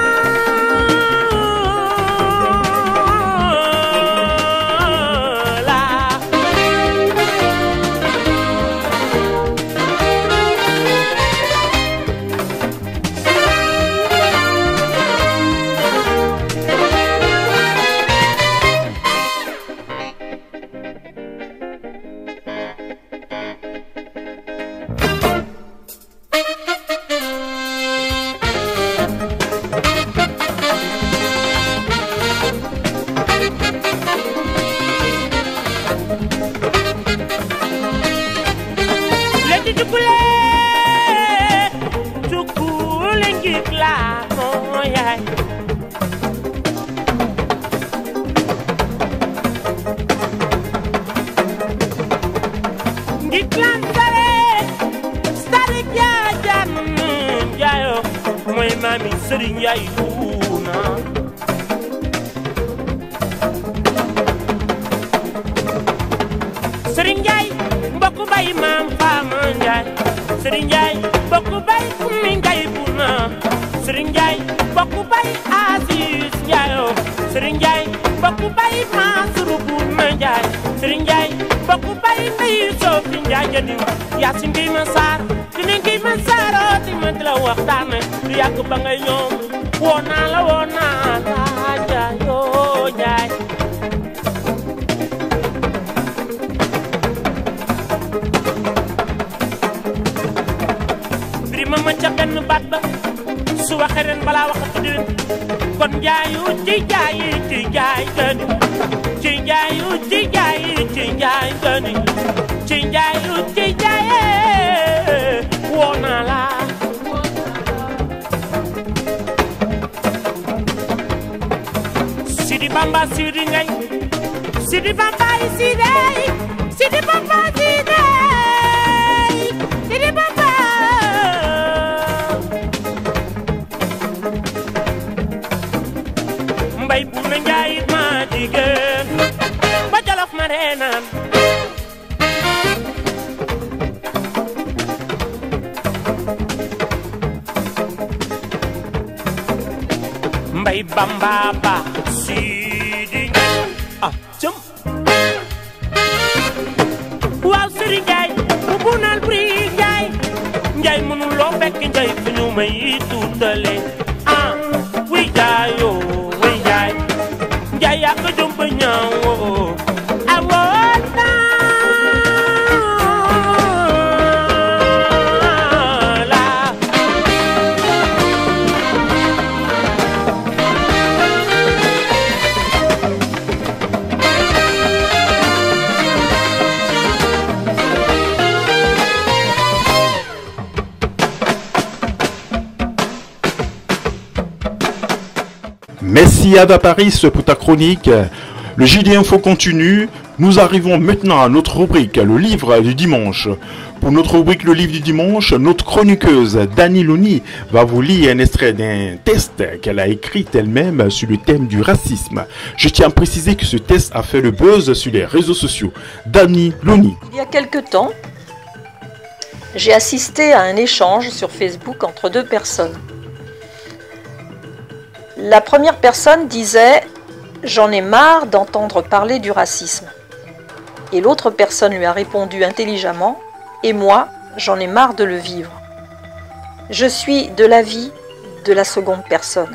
Speaker 8: mbay bu na njaay ma jigéen ba jolof ma reenaan Bambaba Sidi ah jëm waaw Sidi Njaay bu naan bri Njaay mënul loo fekk Njaay fi ñu may tuutale ah wi jaayoo wi Njaay Njaay yaa ko jëm ba ñaawoo
Speaker 1: Merci Ava Paris pour ta chronique. Le JD Info continue. Nous arrivons maintenant à notre rubrique, le livre du dimanche. Pour notre rubrique, le livre du dimanche, notre chroniqueuse Dani Loni va vous lire un extrait d'un test qu'elle a écrit elle-même sur le thème du racisme. Je tiens à préciser que ce test a fait le buzz sur les réseaux sociaux. Dani Loni.
Speaker 9: Il y a quelque temps, j'ai assisté à un échange sur Facebook entre deux personnes. La première personne disait « J'en ai marre d'entendre parler du racisme ». Et l'autre personne lui a répondu intelligemment « Et moi, j'en ai marre de le vivre ». Je suis de l'avis de la seconde personne.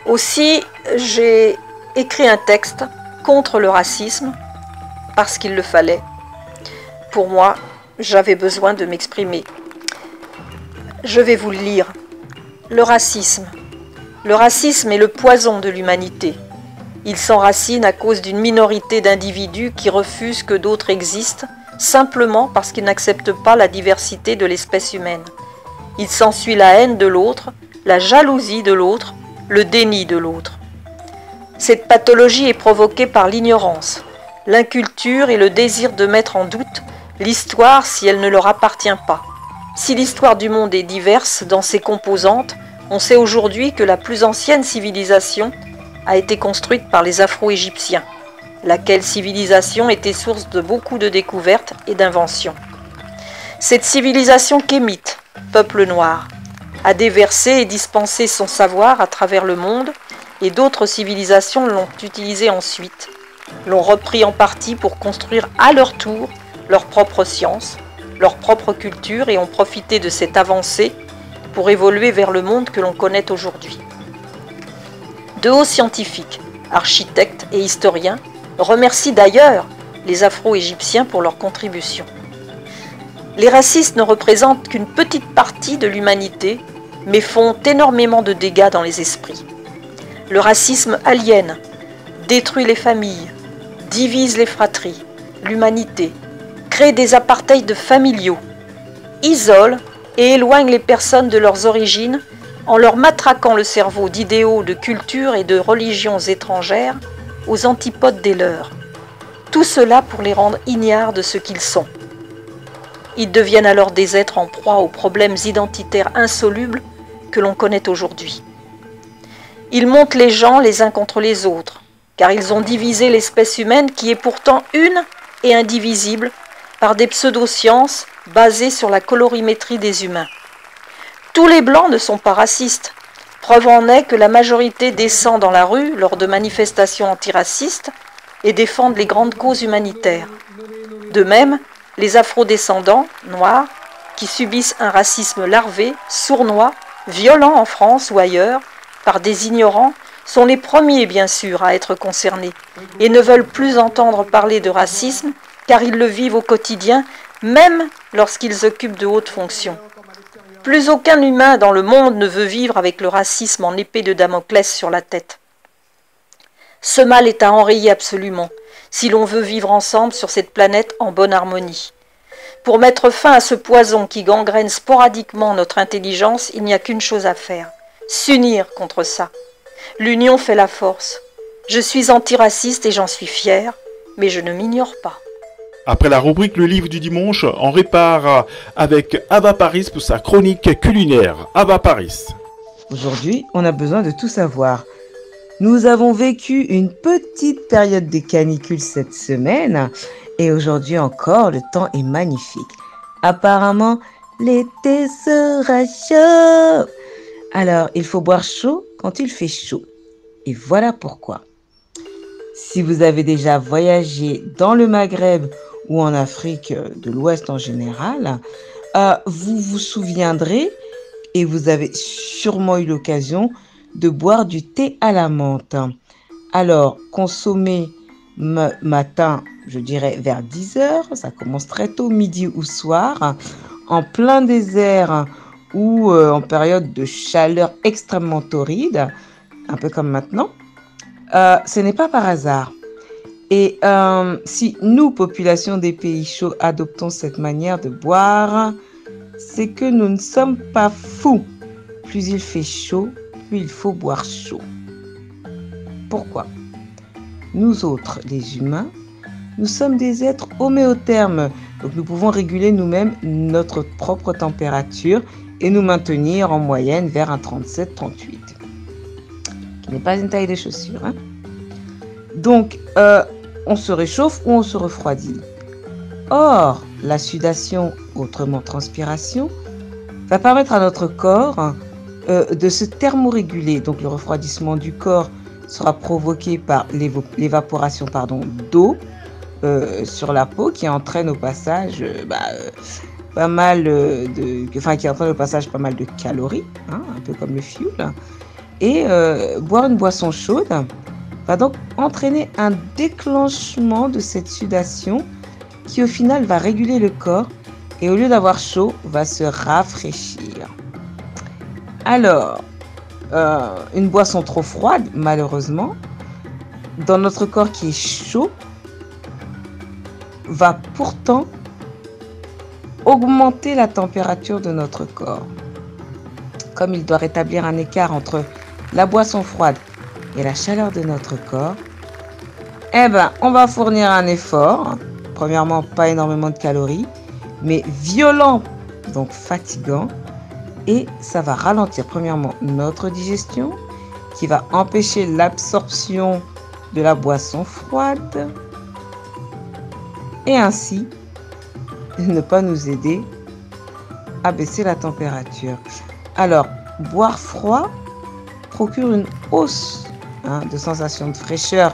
Speaker 9: Aussi, j'ai écrit un texte contre le racisme parce qu'il le fallait. Pour moi, j'avais besoin de m'exprimer. Je vais vous le lire. Le racisme. Le racisme est le poison de l'humanité. Il s'enracine à cause d'une minorité d'individus qui refusent que d'autres existent, simplement parce qu'ils n'acceptent pas la diversité de l'espèce humaine. Il s'ensuit la haine de l'autre, la jalousie de l'autre, le déni de l'autre. Cette pathologie est provoquée par l'ignorance, l'inculture et le désir de mettre en doute l'histoire si elle ne leur appartient pas. Si l'histoire du monde est diverse dans ses composantes, on sait aujourd'hui que la plus ancienne civilisation a été construite par les Afro-Égyptiens, laquelle civilisation était source de beaucoup de découvertes et d'inventions. Cette civilisation kémite, peuple noir, a déversé et dispensé son savoir à travers le monde et d'autres civilisations l'ont utilisé ensuite, l'ont repris en partie pour construire à leur tour leur propre science, leur propre culture et ont profité de cette avancée pour évoluer vers le monde que l'on connaît aujourd'hui. De hauts scientifiques, architectes et historiens remercient d'ailleurs les Afro-Égyptiens pour leur contribution. Les racistes ne représentent qu'une petite partie de l'humanité, mais font énormément de dégâts dans les esprits. Le racisme aliène, détruit les familles, divise les fratries, l'humanité, crée des apartheids familiaux, isole et éloigne les personnes de leurs origines en leur matraquant le cerveau d'idéaux, de cultures et de religions étrangères aux antipodes des leurs. Tout cela pour les rendre ignares de ce qu'ils sont. Ils deviennent alors des êtres en proie aux problèmes identitaires insolubles que l'on connaît aujourd'hui. Ils montent les gens les uns contre les autres, car ils ont divisé l'espèce humaine qui est pourtant une et indivisible par des pseudosciences basées sur la colorimétrie des humains. Tous les blancs ne sont pas racistes. Preuve en est que la majorité descend dans la rue lors de manifestations antiracistes et défendent les grandes causes humanitaires. De même, les afrodescendants, noirs, qui subissent un racisme larvé, sournois, violent en France ou ailleurs, par des ignorants, sont les premiers bien sûr à être concernés et ne veulent plus entendre parler de racisme car ils le vivent au quotidien, même lorsqu'ils occupent de hautes fonctions. Plus aucun humain dans le monde ne veut vivre avec le racisme en épée de Damoclès sur la tête. Ce mal est à enrayer absolument, si l'on veut vivre ensemble sur cette planète en bonne harmonie. Pour mettre fin à ce poison qui gangrène sporadiquement notre intelligence, il n'y a qu'une chose à faire, s'unir contre ça. L'union fait la force. Je suis antiraciste et j'en suis fière, mais je ne m'ignore pas.
Speaker 1: Après la rubrique Le livre du dimanche, on répare avec Ava Paris pour sa chronique culinaire. Ava Paris.
Speaker 7: Aujourd'hui, on a besoin de tout savoir. Nous avons vécu une petite période de canicule cette semaine et aujourd'hui encore, le temps est magnifique. Apparemment, l'été sera chaud. Alors, il faut boire chaud quand il fait chaud. Et voilà pourquoi. Si vous avez déjà voyagé dans le Maghreb ou en Afrique de l'Ouest en général, vous vous souviendrez, et vous avez sûrement eu l'occasion, de boire du thé à la menthe. Alors, consommer matin, je dirais vers 10h, ça commence très tôt, midi ou soir, en plein désert ou en période de chaleur extrêmement torride, un peu comme maintenant, ce n'est pas par hasard. Et si nous, population des pays chauds, adoptons cette manière de boire, c'est que nous ne sommes pas fous. Plus il fait chaud, plus il faut boire chaud. Pourquoi ? Nous autres, les humains, nous sommes des êtres homéothermes. Donc nous pouvons réguler nous-mêmes notre propre température et nous maintenir en moyenne vers un 37-38. Qui n'est pas une taille de chaussure. Hein ? Donc, on se réchauffe ou on se refroidit. Or, la sudation, autrement transpiration, va permettre à notre corps de se thermoréguler. Donc, le refroidissement du corps sera provoqué par l'évaporation d'eau sur la peau qui entraîne au passage pas mal de calories, hein, un peu comme le fioul. Et boire une boisson chaude va donc entraîner un déclenchement de cette sudation qui au final va réguler le corps et au lieu d'avoir chaud, va se rafraîchir. Alors, une boisson trop froide, malheureusement, dans notre corps qui est chaud, va pourtant augmenter la température de notre corps. Comme il doit rétablir un écart entre la boisson froide et la chaleur de notre corps, on va fournir un effort. Premièrement, pas énormément de calories, mais violent, donc fatigant. Et ça va ralentir premièrement notre digestion, qui va empêcher l'absorption de la boisson froide. Et ainsi, ne pas nous aider à baisser la température. Alors, boire froid procure une hausse de sensation de fraîcheur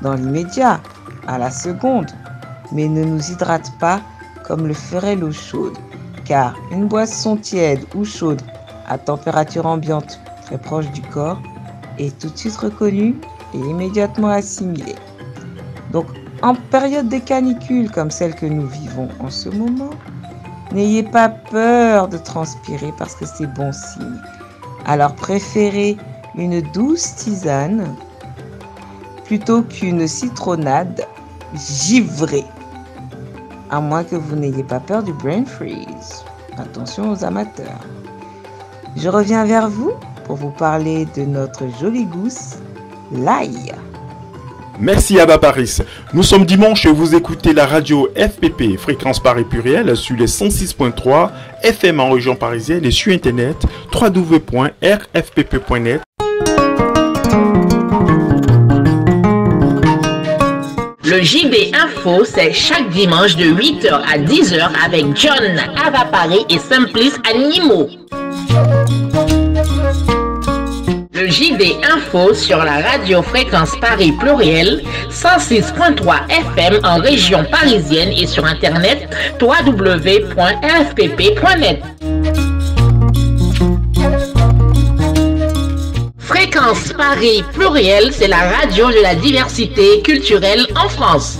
Speaker 7: dans l'immédiat, à la seconde, mais ne nous hydrate pas comme le ferait l'eau chaude, car une boisson tiède ou chaude à température ambiante très proche du corps est tout de suite reconnue et immédiatement assimilée. Donc, en période de canicule comme celle que nous vivons en ce moment, n'ayez pas peur de transpirer parce que c'est bon signe. Alors préférez une douce tisane plutôt qu'une citronnade givrée. À moins que vous n'ayez pas peur du brain freeze. Attention aux amateurs. Je reviens vers vous pour vous parler de notre jolie gousse, l'ail.
Speaker 1: Merci Abba Paris. Nous sommes dimanche et vous écoutez la radio FPP, Fréquence Paris Pluriel, sur les 106.3 FM en région parisienne et sur internet www.rfpp.net.
Speaker 2: Le JB Info, c'est chaque dimanche de 8h à 10h avec John, Ava Paris et Simplice Animaux. Le JB Info sur la radio Fréquence Paris Pluriel, 106.3 FM en région parisienne et sur internet www.rfpp.net. Fréquence Paris Pluriel, c'est la radio de la diversité culturelle en France.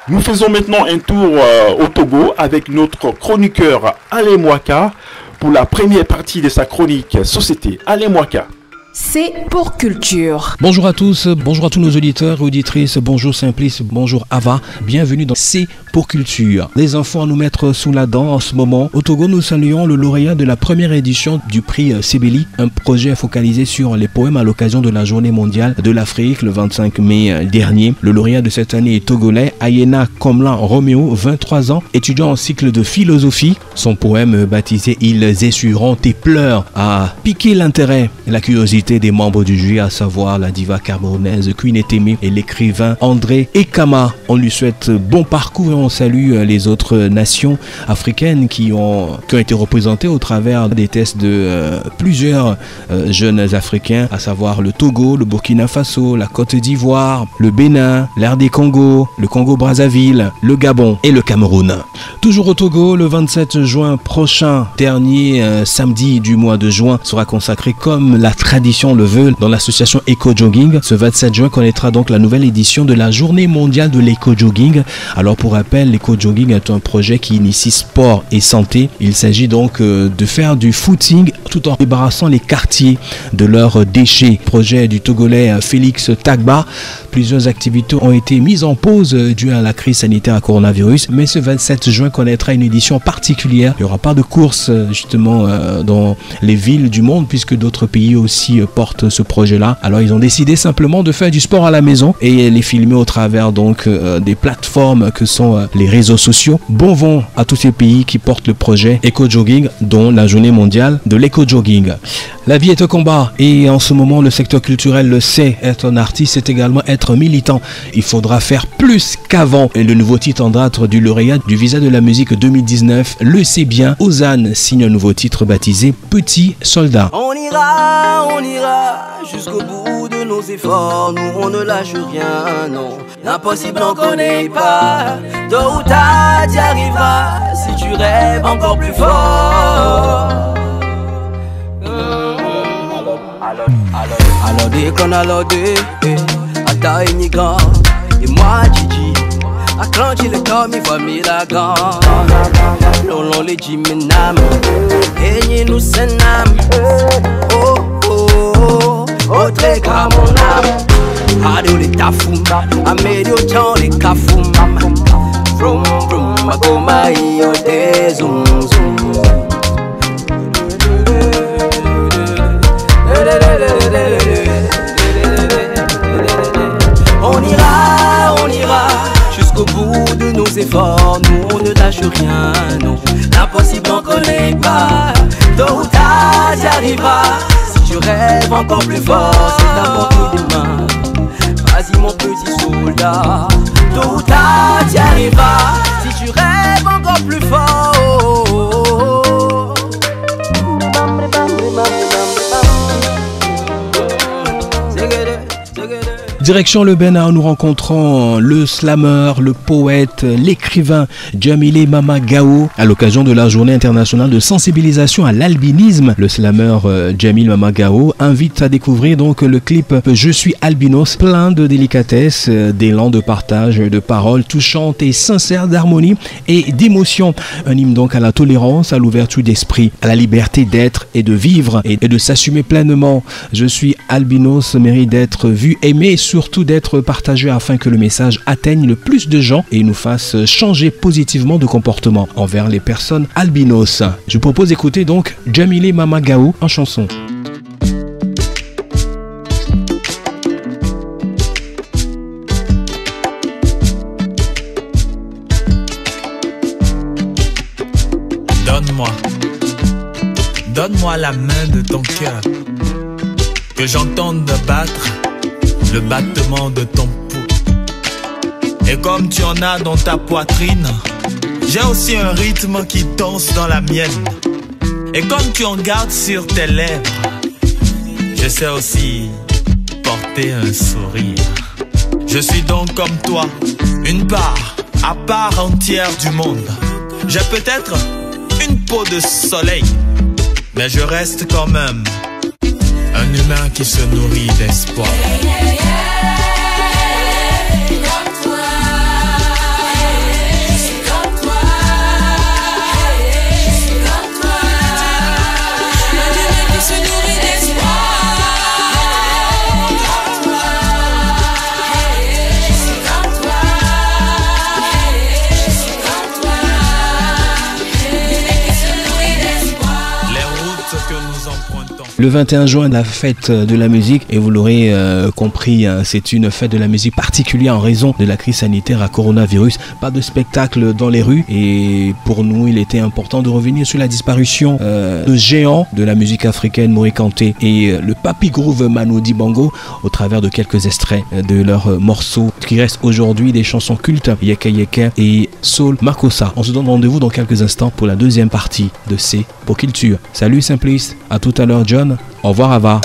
Speaker 1: Nous faisons maintenant un tour au Togo avec notre chroniqueur Alain Mwaka pour la première partie de sa chronique Société. Alain Mwaka.
Speaker 10: C'est pour culture.
Speaker 11: Bonjour à tous nos auditeurs et auditrices, bonjour Simplice, bonjour Ava, bienvenue dans C'est pour culture. Des infos à nous mettre sous la dent en ce moment. Au Togo, nous saluons le lauréat de la première édition du prix Sebeli, un projet focalisé sur les poèmes à l'occasion de la journée mondiale de l'Afrique le 25 mai dernier. Le lauréat de cette année est togolais, Ayena Komlan Roméo, 23 ans, étudiant en cycle de philosophie. Son poème baptisé Ils essuieront tes pleurs a piqué l'intérêt et la curiosité citer des membres du jury, à savoir la diva camerounaise Queen Eteme et l'écrivain André Ekama. On lui souhaite bon parcours et on salue les autres nations africaines qui ont été représentées au travers des tests de plusieurs jeunes africains, à savoir le Togo, le Burkina Faso, la Côte d'Ivoire, le Bénin, l'RD Congo, le Congo-Brazzaville, le Gabon et le Cameroun. Toujours au Togo, le 27 juin prochain, dernier samedi du mois de juin, sera consacré comme la tradition le veut dans l'association Eco-Jogging. Ce 27 juin connaîtra donc la nouvelle édition de la journée mondiale de l'éco-jogging. Alors pour rappel, l'éco-jogging est un projet qui initie sport et santé. Il s'agit donc de faire du footing tout en débarrassant les quartiers de leurs déchets. Projet du Togolais Félix Tagba. Plusieurs activités ont été mises en pause dû à la crise sanitaire à coronavirus, mais ce 27 juin connaîtra une édition particulière. Il n'y aura pas de course justement dans les villes du monde puisque d'autres pays aussi portent ce projet-là. Alors ils ont décidé simplement de faire du sport à la maison et les filmer au travers donc des plateformes que sont les réseaux sociaux. Bon vent à tous ces pays qui portent le projet Eco-Jogging, dont la journée mondiale de l'éco-jogging. La vie est un combat et en ce moment le secteur culturel le sait. Être un artiste, c'est également être militant. Il faudra faire plus qu'avant. Et le nouveau titre en date du lauréat du Visa de la musique 2019 le sait bien. Ozan signe un nouveau titre baptisé Petit Soldat.
Speaker 12: On ira jusqu'au bout de nos efforts. Nous on ne lâche rien, non. L'impossible on connaît pas. Tôt ou tard t'y arriveras si tu rêves encore plus fort. Alors déconne alors Ata Inigan et moi Gigi a clenché le corps mi famille la gang. Lolo les jimenam et nous senam. Oh oh oh très grand mon âme. Ado les tafoum amédio chan les kafoum. From magoma yo te zoom zoom. On ira jusqu'au bout de nos efforts. Nous on ne lâche rien, non. L'impossible on connaît pas. Tôt ou tard t'y arriveras si tu rêves encore plus fort. C'est ta portée des mains. Vas-y mon petit soldat. Tôt ou tard t'y arriveras si tu rêves encore plus fort.
Speaker 11: Direction le Bénin, nous rencontrons le slammer, le poète, l'écrivain Djamilé Mama Gao à l'occasion de la journée internationale de sensibilisation à l'albinisme. Le slammer Djamil Mama Gao invite à découvrir donc le clip Je suis albinos, plein de délicatesse, d'élan, de partage, de paroles touchantes et sincères, d'harmonie et d'émotion. Un hymne donc à la tolérance, à l'ouverture d'esprit, à la liberté d'être et de vivre et de s'assumer pleinement. Je suis albinos mérite d'être vu, aimé, surtout d'être partagé afin que le message atteigne le plus de gens et nous fasse changer positivement de comportement envers les personnes albinos. Je propose d'écouter donc Djamilé Mama Gao en chanson.
Speaker 13: Donne-moi la main de ton cœur, que j'entende battre le battement de ton pouls. Et comme tu en as dans ta poitrine, j'ai aussi un rythme qui danse dans la mienne. Et comme tu en gardes sur tes lèvres, je sais aussi porter un sourire. Je suis donc comme toi, une part à part entière du monde. J'ai peut-être une peau de soleil, mais je reste quand même un humain qui se nourrit d'espoir. Les routes que nous empruntons
Speaker 11: Le 21 juin, la fête de la musique, et vous l'aurez compris, hein, c'est une fête de la musique particulière en raison de la crise sanitaire à coronavirus. Pas de spectacle dans les rues et pour nous, il était important de revenir sur la disparition de géants de la musique africaine, Mori Kanté et le Papi Groove Manu Dibango au travers de quelques extraits de leurs morceaux qui restent aujourd'hui des chansons cultes, Yeke Yeke et Soul Makossa. On se donne rendez-vous dans quelques instants pour la deuxième partie de C'est pour Culture. Salut Simplice, à tout à l'heure John, au revoir Ava.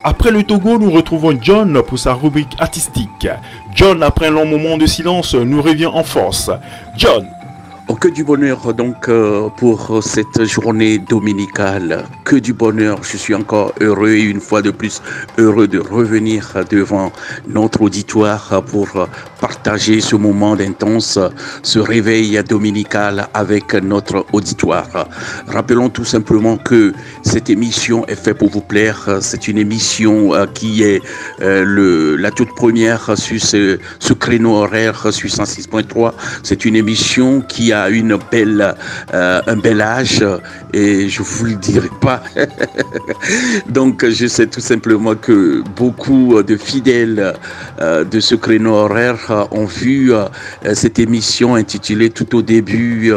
Speaker 1: Après le Togo, nous retrouvons John pour sa rubrique artistique. John, après un long moment de silence, nous revient en force. John.
Speaker 14: Oh, que du bonheur donc pour cette journée dominicale, que du bonheur. Je suis encore heureux et une fois de plus heureux de revenir devant notre auditoire pour partager ce moment d'intense, ce réveil dominical avec notre auditoire. Rappelons tout simplement que cette émission est faite pour vous plaire. C'est une émission qui est la toute première sur ce créneau horaire sur 106.3. C'est une émission qui a un bel âge et je vous le dirai pas. Donc je sais tout simplement que beaucoup de fidèles de ce créneau horaire ont vu cette émission intitulée tout au début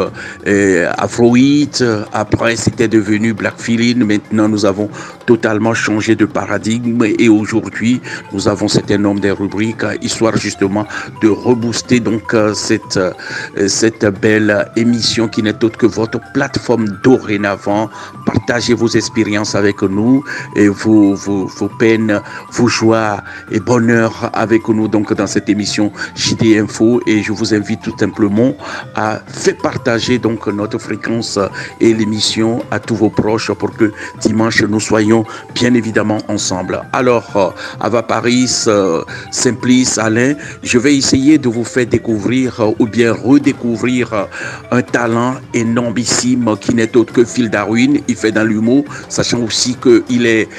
Speaker 14: Afrobeat, après c'était devenu Black Feeling, maintenant nous avons totalement changé de paradigme et aujourd'hui nous avons un certain nombre de rubriques histoire justement de rebooster donc cette belle émission qui n'est autre que votre plateforme dorénavant. Partagez vos expériences avec nous et vos peines, vos joies et bonheurs avec nous donc dans cette émission JD Info et je vous invite tout simplement à faire partager donc notre fréquence et l'émission à tous vos proches pour que dimanche nous soyons bien évidemment ensemble. Alors Ava Paris, Simplice, Alain, je vais essayer de vous faire découvrir ou bien redécouvrir un talent énormissime qui n'est autre que Phil Darwin. Il fait dans l'humour, sachant aussi qu'il est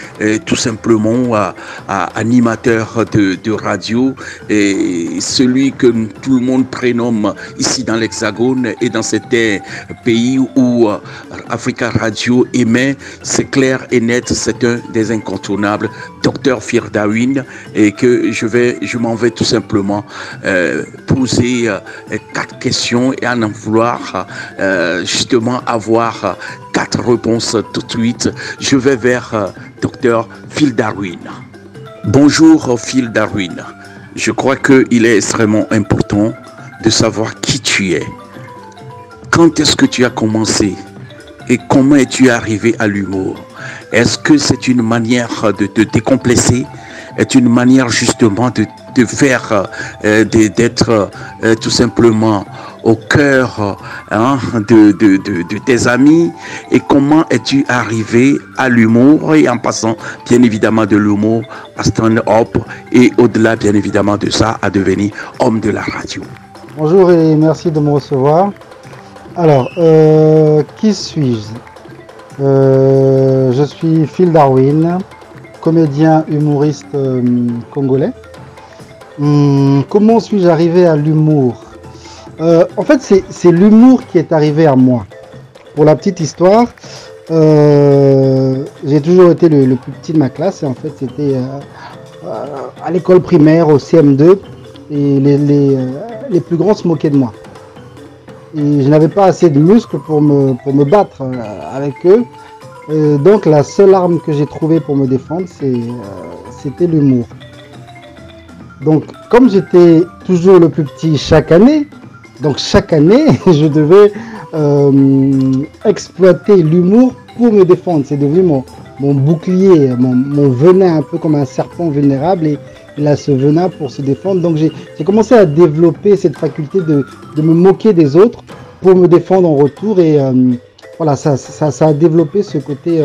Speaker 14: tout simplement animateur de radio et celui que tout le monde prénomme ici dans l'Hexagone et dans certains pays où Africa Radio émet, c'est clair et net, c'est un des incontournables, Dr Phil Darwin, et que je m'en vais tout simplement poser 4 questions et en vouloir justement avoir 4 réponses tout de suite. Je vais vers Dr Phil Darwin. Bonjour Phil Darwin. Je crois qu'il est extrêmement important de savoir qui tu es. Quand est-ce que tu as commencé et comment es-tu arrivé à l'humour? Est-ce que c'est une manière de te décomplexer? Est une manière justement de faire, d'être tout simplement au cœur de tes amis? Et comment es-tu arrivé à l'humour et en passant bien évidemment de l'humour à stand-up et au-delà bien évidemment de ça à devenir homme de la radio?
Speaker 15: Bonjour et merci de me recevoir. Alors, qui suis-je? Je suis Phil Darwin, comédien humoriste congolais. Comment suis-je arrivé à l'humour? En fait, c'est l'humour qui est arrivé à moi. Pour la petite histoire, j'ai toujours été le plus petit de ma classe. Et en fait, c'était à l'école primaire, au CM2. Et les plus grands se moquaient de moi. Et je n'avais pas assez de muscles pour me battre avec eux. Donc la seule arme que j'ai trouvée pour me défendre, c'était l'humour. Donc comme j'étais toujours le plus petit chaque année, je devais exploiter l'humour pour me défendre. C'est devenu mon bouclier, mon venin, un peu comme un serpent vulnérable. Et il a ce venin pour se défendre. Donc j'ai commencé à développer cette faculté de me moquer des autres pour me défendre en retour. Et voilà, ça a développé ce côté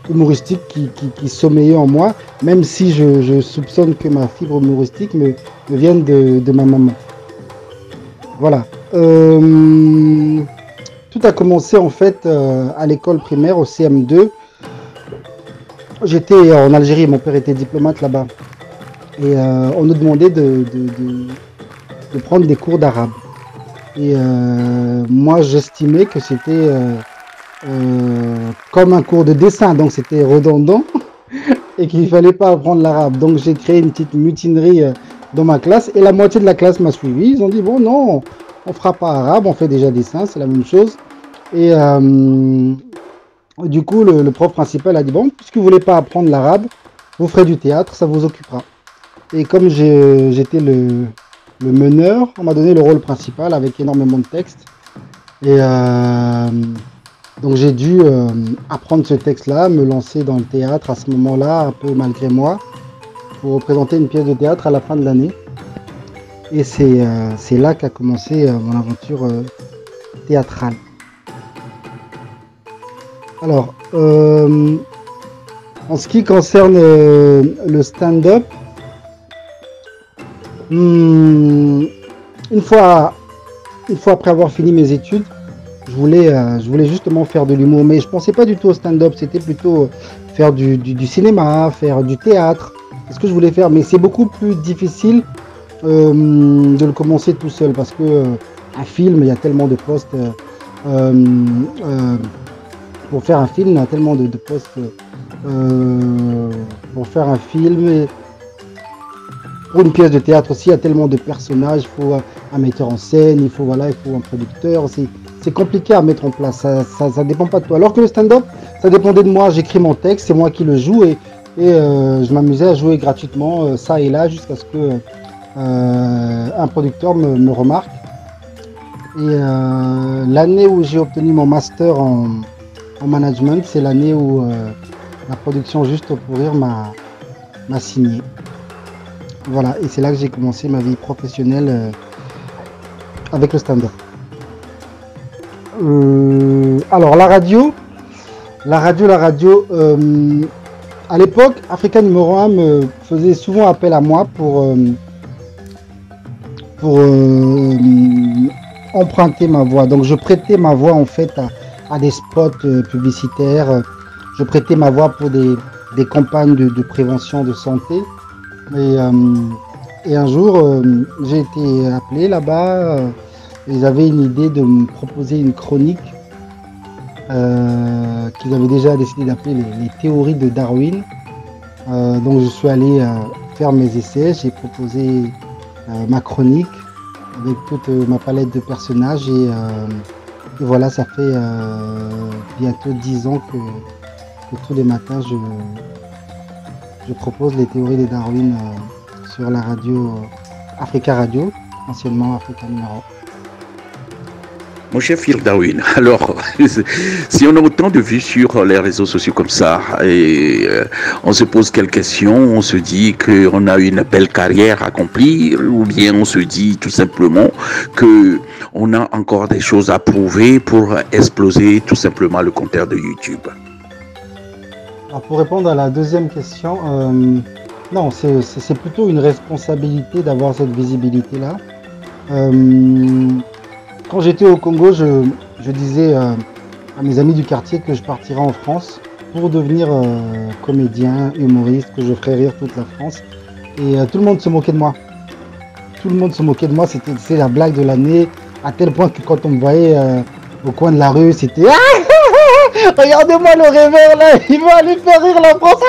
Speaker 15: humoristique qui sommeillait en moi, même si je soupçonne que ma fibre humoristique me vienne de ma maman. Voilà. Tout a commencé en fait à l'école primaire, au CM2. J'étais en Algérie, mon père était diplomate là-bas. Et on nous demandait de prendre des cours d'arabe. Et moi, j'estimais que c'était comme un cours de dessin, donc c'était redondant et qu'il ne fallait pas apprendre l'arabe. Donc j'ai créé une petite mutinerie dans ma classe et la moitié de la classe m'a suivi. Ils ont dit bon non, on fera pas arabe, on fait déjà dessin, c'est la même chose. Et du coup, le prof principal a dit bon, puisque vous voulez pas apprendre l'arabe, vous ferez du théâtre, ça vous occupera. Et comme j'étais le meneur, on m'a donné le rôle principal avec énormément de textes. Et donc j'ai dû apprendre ce texte-là, me lancer dans le théâtre à ce moment-là, un peu malgré moi, pour représenter une pièce de théâtre à la fin de l'année. Et c'est là qu'a commencé mon aventure théâtrale. Alors, en ce qui concerne le stand-up, une fois après avoir fini mes études, je voulais justement faire de l'humour, mais je pensais pas du tout au stand-up, c'était plutôt faire du cinéma, faire du théâtre, c'est ce que je voulais faire, mais c'est beaucoup plus difficile de le commencer tout seul, parce que un film, il y a tellement de postes, pour faire un film, il y a tellement de postes pour faire un film, et pour une pièce de théâtre aussi, il y a tellement de personnages, il faut un metteur en scène, il faut un producteur, c'est compliqué à mettre en place, ça dépend pas de toi. Alors que le stand-up, ça dépendait de moi, j'écris mon texte, c'est moi qui le joue, et je m'amusais à jouer gratuitement ça et là jusqu'à ce que un producteur me remarque. Et l'année où j'ai obtenu mon master en management, c'est l'année où la production Juste pour Rire m'a signé. Voilà, et c'est là que j'ai commencé ma vie professionnelle avec le stand-up. Alors la radio, à l'époque, Africa numéro 1 me faisait souvent appel à moi pour emprunter ma voix. Donc je prêtais ma voix en fait à des spots publicitaires, je prêtais ma voix pour des campagnes de prévention de santé. Et un jour, j'ai été appelé là-bas. Ils avaient une idée de me proposer une chronique qu'ils avaient déjà décidé d'appeler les théories de Darwin. Donc je suis allé faire mes essais, j'ai proposé ma chronique avec toute ma palette de personnages et voilà, ça fait bientôt 10 ans que tous les matins je propose les théories de Darwin sur la radio Africa Radio, anciennement Africa numéro 1.
Speaker 14: Mon cher Phil Darwin, alors, si on a autant de vues sur les réseaux sociaux comme ça, et on se pose quelques questions, on se dit qu'on a une belle carrière à accomplir, ou bien on se dit tout simplement qu'on a encore des choses à prouver pour exploser tout simplement le compteur de YouTube.
Speaker 15: Alors pour répondre à la deuxième question, non, c'est plutôt une responsabilité d'avoir cette visibilité-là. Quand j'étais au Congo, je disais à mes amis du quartier que je partirais en France pour devenir comédien, humoriste, que je ferais rire toute la France. Et tout le monde se moquait de moi. Tout le monde se moquait de moi, c'était la blague de l'année, à tel point que quand on me voyait au coin de la rue, c'était « Regardez-moi le rêveur là, il va aller faire rire la France !»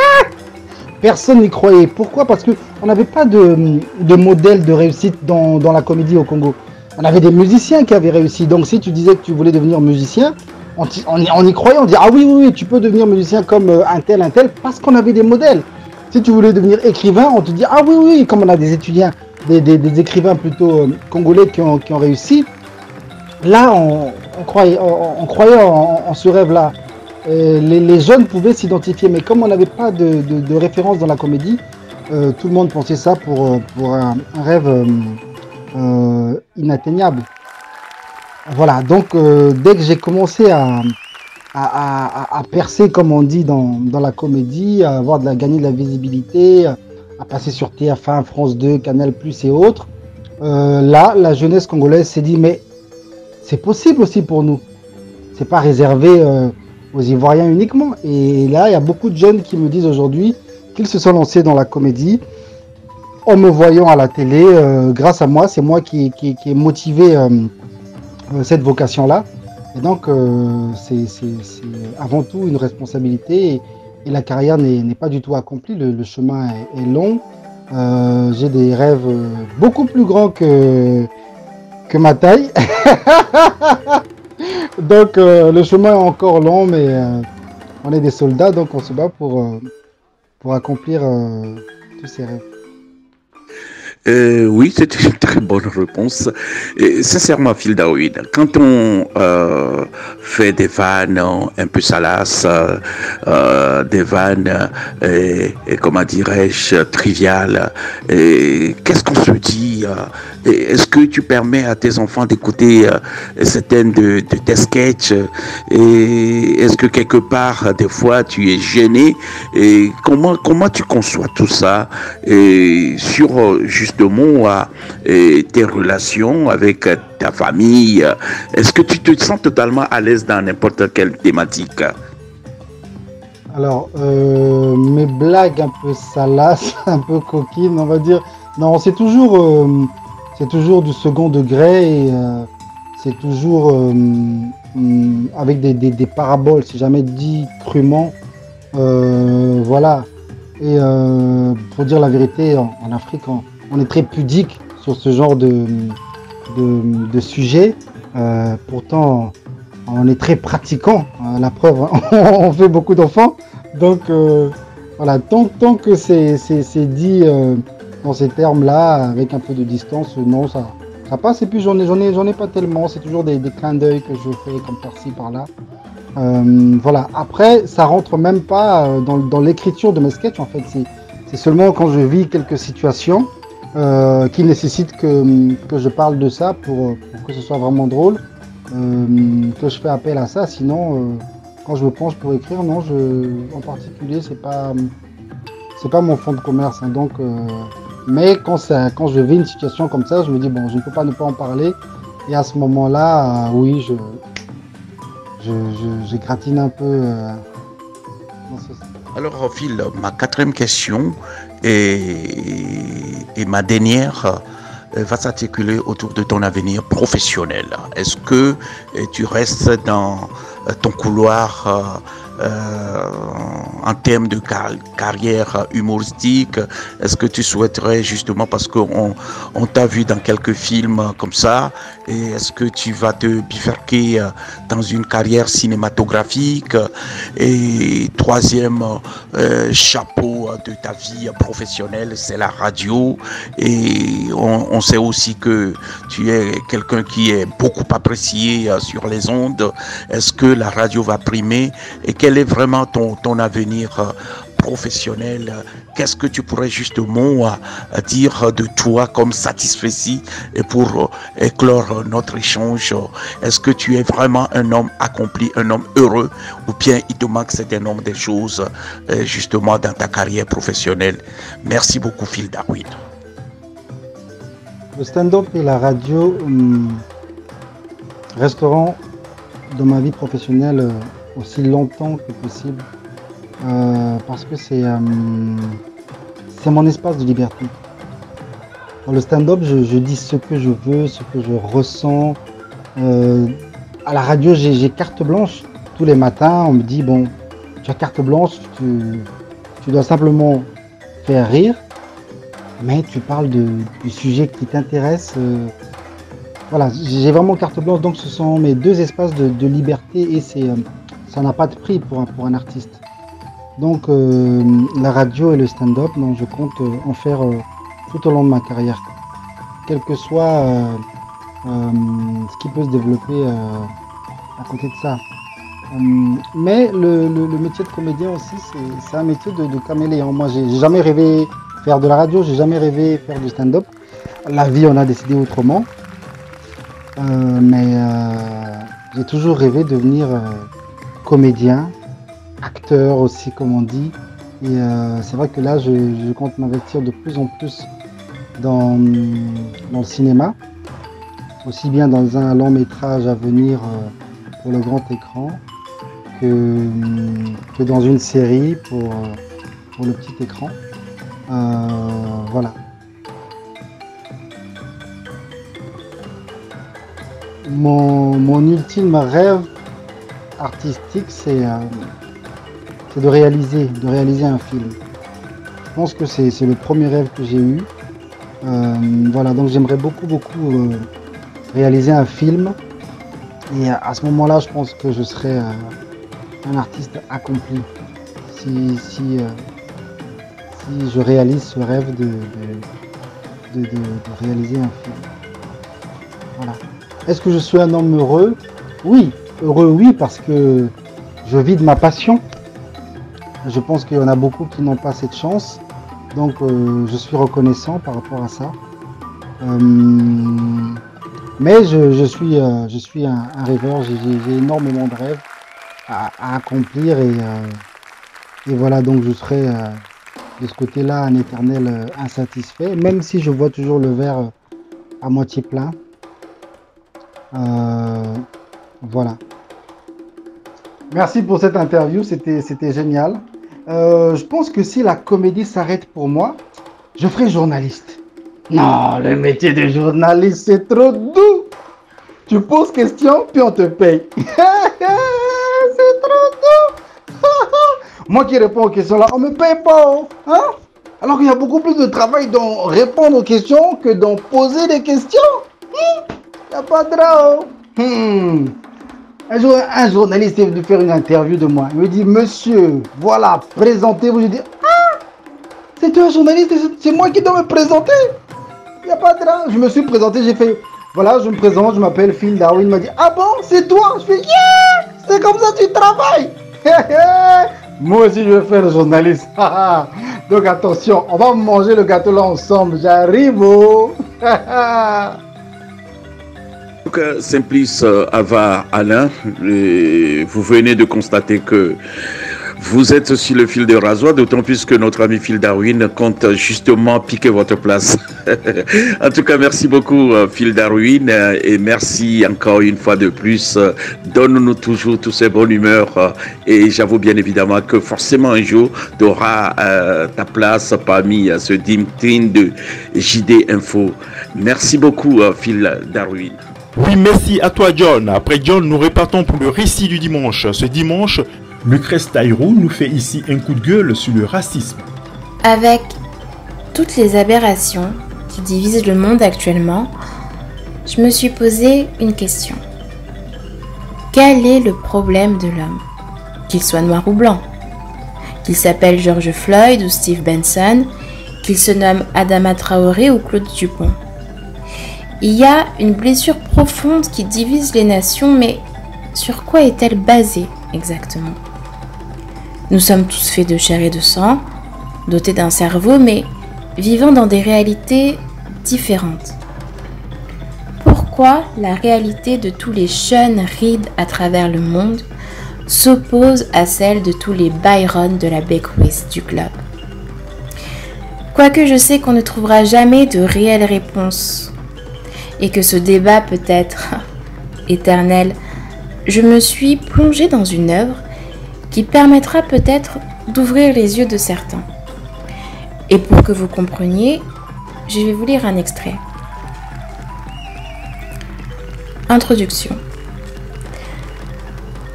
Speaker 15: Personne n'y croyait. Pourquoi? Parce qu'on n'avait pas de modèle de réussite dans la comédie au Congo. On avait des musiciens qui avaient réussi. Donc si tu disais que tu voulais devenir musicien, on y croyait, on disait ah oui, tu peux devenir musicien comme un tel, parce qu'on avait des modèles. Si tu voulais devenir écrivain, on te dit ah oui, comme on a des étudiants, des écrivains plutôt congolais qui ont réussi. Là, on croyait en ce rêve-là. Les jeunes pouvaient s'identifier, mais comme on n'avait pas de référence dans la comédie, tout le monde pensait ça pour un rêve inatteignable. Voilà, donc dès que j'ai commencé à percer, comme on dit dans la comédie, à gagner de la visibilité, à passer sur TF1, France 2, Canal+, et autres, là, la jeunesse congolaise s'est dit, mais c'est possible aussi pour nous. C'est pas réservé aux Ivoiriens uniquement. Et là, il y a beaucoup de jeunes qui me disent aujourd'hui qu'ils se sont lancés dans la comédie en me voyant à la télé. Grâce à moi, c'est moi qui ai motivé cette vocation-là. Et donc, c'est avant tout une responsabilité. Et la carrière n'est pas du tout accomplie. Le chemin est long. J'ai des rêves beaucoup plus grands que ma taille. Donc le chemin est encore long, mais on est des soldats, donc on se bat pour accomplir tous ces rêves.
Speaker 14: Oui, c'est une très bonne réponse. Et, sincèrement, Phil Darwin, quand on fait des vannes un peu salaces, des vannes, comment dirais-je, triviales, qu'est-ce qu'on se dit est-ce que tu permets à tes enfants d'écouter certaines de tes sketchs et est-ce que quelque part, des fois, tu es gêné et comment tu conçois tout ça et sur justement tes relations avec ta famille? Est-ce que tu te sens totalement à l'aise dans n'importe quelle thématique?
Speaker 15: Alors, mes blagues un peu salaces, un peu coquines, on va dire. Non, c'est toujours du second degré et c'est toujours avec des paraboles, si jamais dit crûment. Voilà. Et pour dire la vérité, en Afrique, on est très pudique sur ce genre de sujet. Pourtant, on est très pratiquant. La preuve, hein, on fait beaucoup d'enfants. Donc, voilà, tant que c'est dit dans ces termes-là, avec un peu de distance, non, ça passe. Et puis, j'en ai pas tellement. C'est toujours des clins d'œil que je fais comme par-ci, par-là. Voilà. Après, ça rentre même pas dans l'écriture de mes sketchs, en fait. C'est seulement quand je vis quelques situations qui nécessitent que je parle de ça pour que ce soit vraiment drôle, que je fais appel à ça. Sinon, quand je me penche pour écrire, non, en particulier, c'est pas mon fond de commerce. Hein, donc, mais quand je vis une situation comme ça, je me dis bon, je ne peux pas ne pas en parler. Et à ce moment-là, oui, je gratine un peu.
Speaker 14: Alors, Phil, ma quatrième question et ma dernière va s'articuler autour de ton avenir professionnel. Est-ce que tu restes dans ton couloir en termes de carrière humoristique? Est-ce que tu souhaiterais justement, parce qu'on t'a vu dans quelques films comme ça, et est-ce que tu vas te bifurquer dans une carrière cinématographique? Et troisième chapeau de ta vie professionnelle, c'est la radio, et on sait aussi que tu es quelqu'un qui est beaucoup apprécié sur les ondes. Est-ce que la radio va primer? Et quel est vraiment ton avenir professionnel? Qu'est-ce que tu pourrais justement dire de toi comme satisfait et pour éclore notre échange? Est-ce que tu es vraiment un homme accompli, un homme heureux, ou bien il te manque certain nombre de choses justement dans ta carrière professionnelle? Merci beaucoup, Phil Darwin.
Speaker 15: Le stand-up et la radio resteront dans ma vie professionnelle aussi longtemps que possible, parce que c'est mon espace de liberté. Dans le stand-up, je dis ce que je veux, ce que je ressens. À la radio, j'ai carte blanche. Tous les matins, on me dit, bon, tu as carte blanche, tu dois simplement faire rire, mais tu parles du sujet qui t'intéresse. Voilà, j'ai vraiment carte blanche, donc ce sont mes deux espaces de liberté et ça n'a pas de prix pour un artiste. Donc la radio et le stand-up, je compte en faire tout au long de ma carrière. Quel que soit ce qui peut se développer à côté de ça. Mais le métier de comédien aussi, c'est un métier de caméléon. Moi, j'ai jamais rêvé faire de la radio, j'ai jamais rêvé faire du stand-up. La vie en a décidé autrement. Mais j'ai toujours rêvé de devenir comédien, acteur aussi comme on dit. Et c'est vrai que là je compte m'investir de plus en plus dans le cinéma, aussi bien dans un long métrage à venir pour le grand écran que dans une série pour le petit écran. Voilà. Mon ultime rêve artistique, c'est de réaliser un film. Je pense que c'est le premier rêve que j'ai eu. Voilà, donc j'aimerais beaucoup réaliser un film. Et à ce moment-là, je pense que je serais un artiste accompli si je réalise ce rêve de réaliser un film. Voilà. Est-ce que je suis un homme heureux? Oui, heureux oui, parce que je vis de ma passion. Je pense qu'il y en a beaucoup qui n'ont pas cette chance. Donc je suis reconnaissant par rapport à ça. Mais je suis un rêveur, j'ai énormément de rêves à accomplir et voilà, donc je serai de ce côté-là un éternel insatisfait, même si je vois toujours le verre à moitié plein. Voilà. Merci pour cette interview, c'était génial. Je pense que si la comédie s'arrête pour moi, je ferai journaliste. Non, le métier de journaliste, c'est trop doux. Tu poses question, puis on te paye. C'est trop doux. Moi qui réponds aux questions là, on me paye pas. Hein? Alors qu'il y a beaucoup plus de travail dans répondre aux questions que dans poser des questions. Il n'y a pas de drôle. Un jour, un journaliste est venu faire une interview de moi. Il me dit, monsieur, voilà, présentez-vous. Je dis, ah, c'est toi un journaliste, c'est moi qui dois me présenter. Il n'y a pas de drame. Je me suis présenté, j'ai fait, voilà, je me présente, je m'appelle Phil Darwin. Il m'a dit, ah bon, c'est toi? Je fais, yeah, c'est comme ça que tu travailles. Moi aussi, je vais faire le journaliste. Donc attention, on va manger le gâteau là ensemble. J'arrive. Oh.
Speaker 14: Donc, Simplice, Ava, Alain, vous venez de constater que vous êtes sur le fil de rasoir, d'autant plus que notre ami Phil Darwin compte justement piquer votre place. En tout cas, merci beaucoup Phil Darwin et merci encore une fois de plus. Donne-nous toujours toutes ces bonnes humeurs et j'avoue bien évidemment que forcément un jour tu auras ta place parmi ce Dream Team de JD Info. Merci beaucoup Phil Darwin.
Speaker 1: Oui, merci à toi John. Après John, nous repartons pour le récit du dimanche. Ce dimanche, Lucrèce Taïrou nous fait ici un coup de gueule sur le racisme.
Speaker 16: Avec toutes les aberrations qui divisent le monde actuellement, je me suis posé une question. Quel est le problème de l'homme? Qu'il soit noir ou blanc, qu'il s'appelle George Floyd ou Steve Benson, qu'il se nomme Adama Traoré ou Claude Dupont. Il y a une blessure profonde qui divise les nations, mais sur quoi est-elle basée exactement? Nous sommes tous faits de chair et de sang, dotés d'un cerveau, mais vivant dans des réalités différentes. Pourquoi la réalité de tous les jeunes rides à travers le monde s'oppose à celle de tous les Byron de la Beckwith du club? Quoique je sais qu'on ne trouvera jamais de réelle réponse et que ce débat peut être éternel, je me suis plongée dans une œuvre qui permettra peut-être d'ouvrir les yeux de certains. Et pour que vous compreniez, je vais vous lire un extrait. Introduction.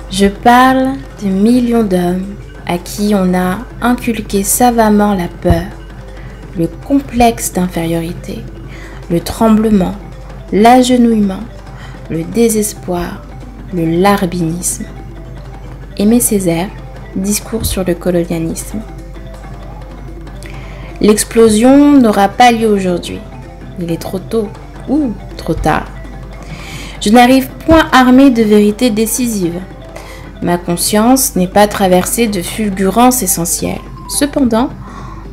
Speaker 16: Je parle de millions d'hommes à qui on a inculqué savamment la peur, le complexe d'infériorité, le tremblement, l'agenouillement, le désespoir, le larbinisme. Aimé Césaire, discours sur le colonialisme. L'explosion n'aura pas lieu aujourd'hui. Il est trop tôt ou trop tard. Je n'arrive point armé de vérités décisives. Ma conscience n'est pas traversée de fulgurances essentielles. Cependant,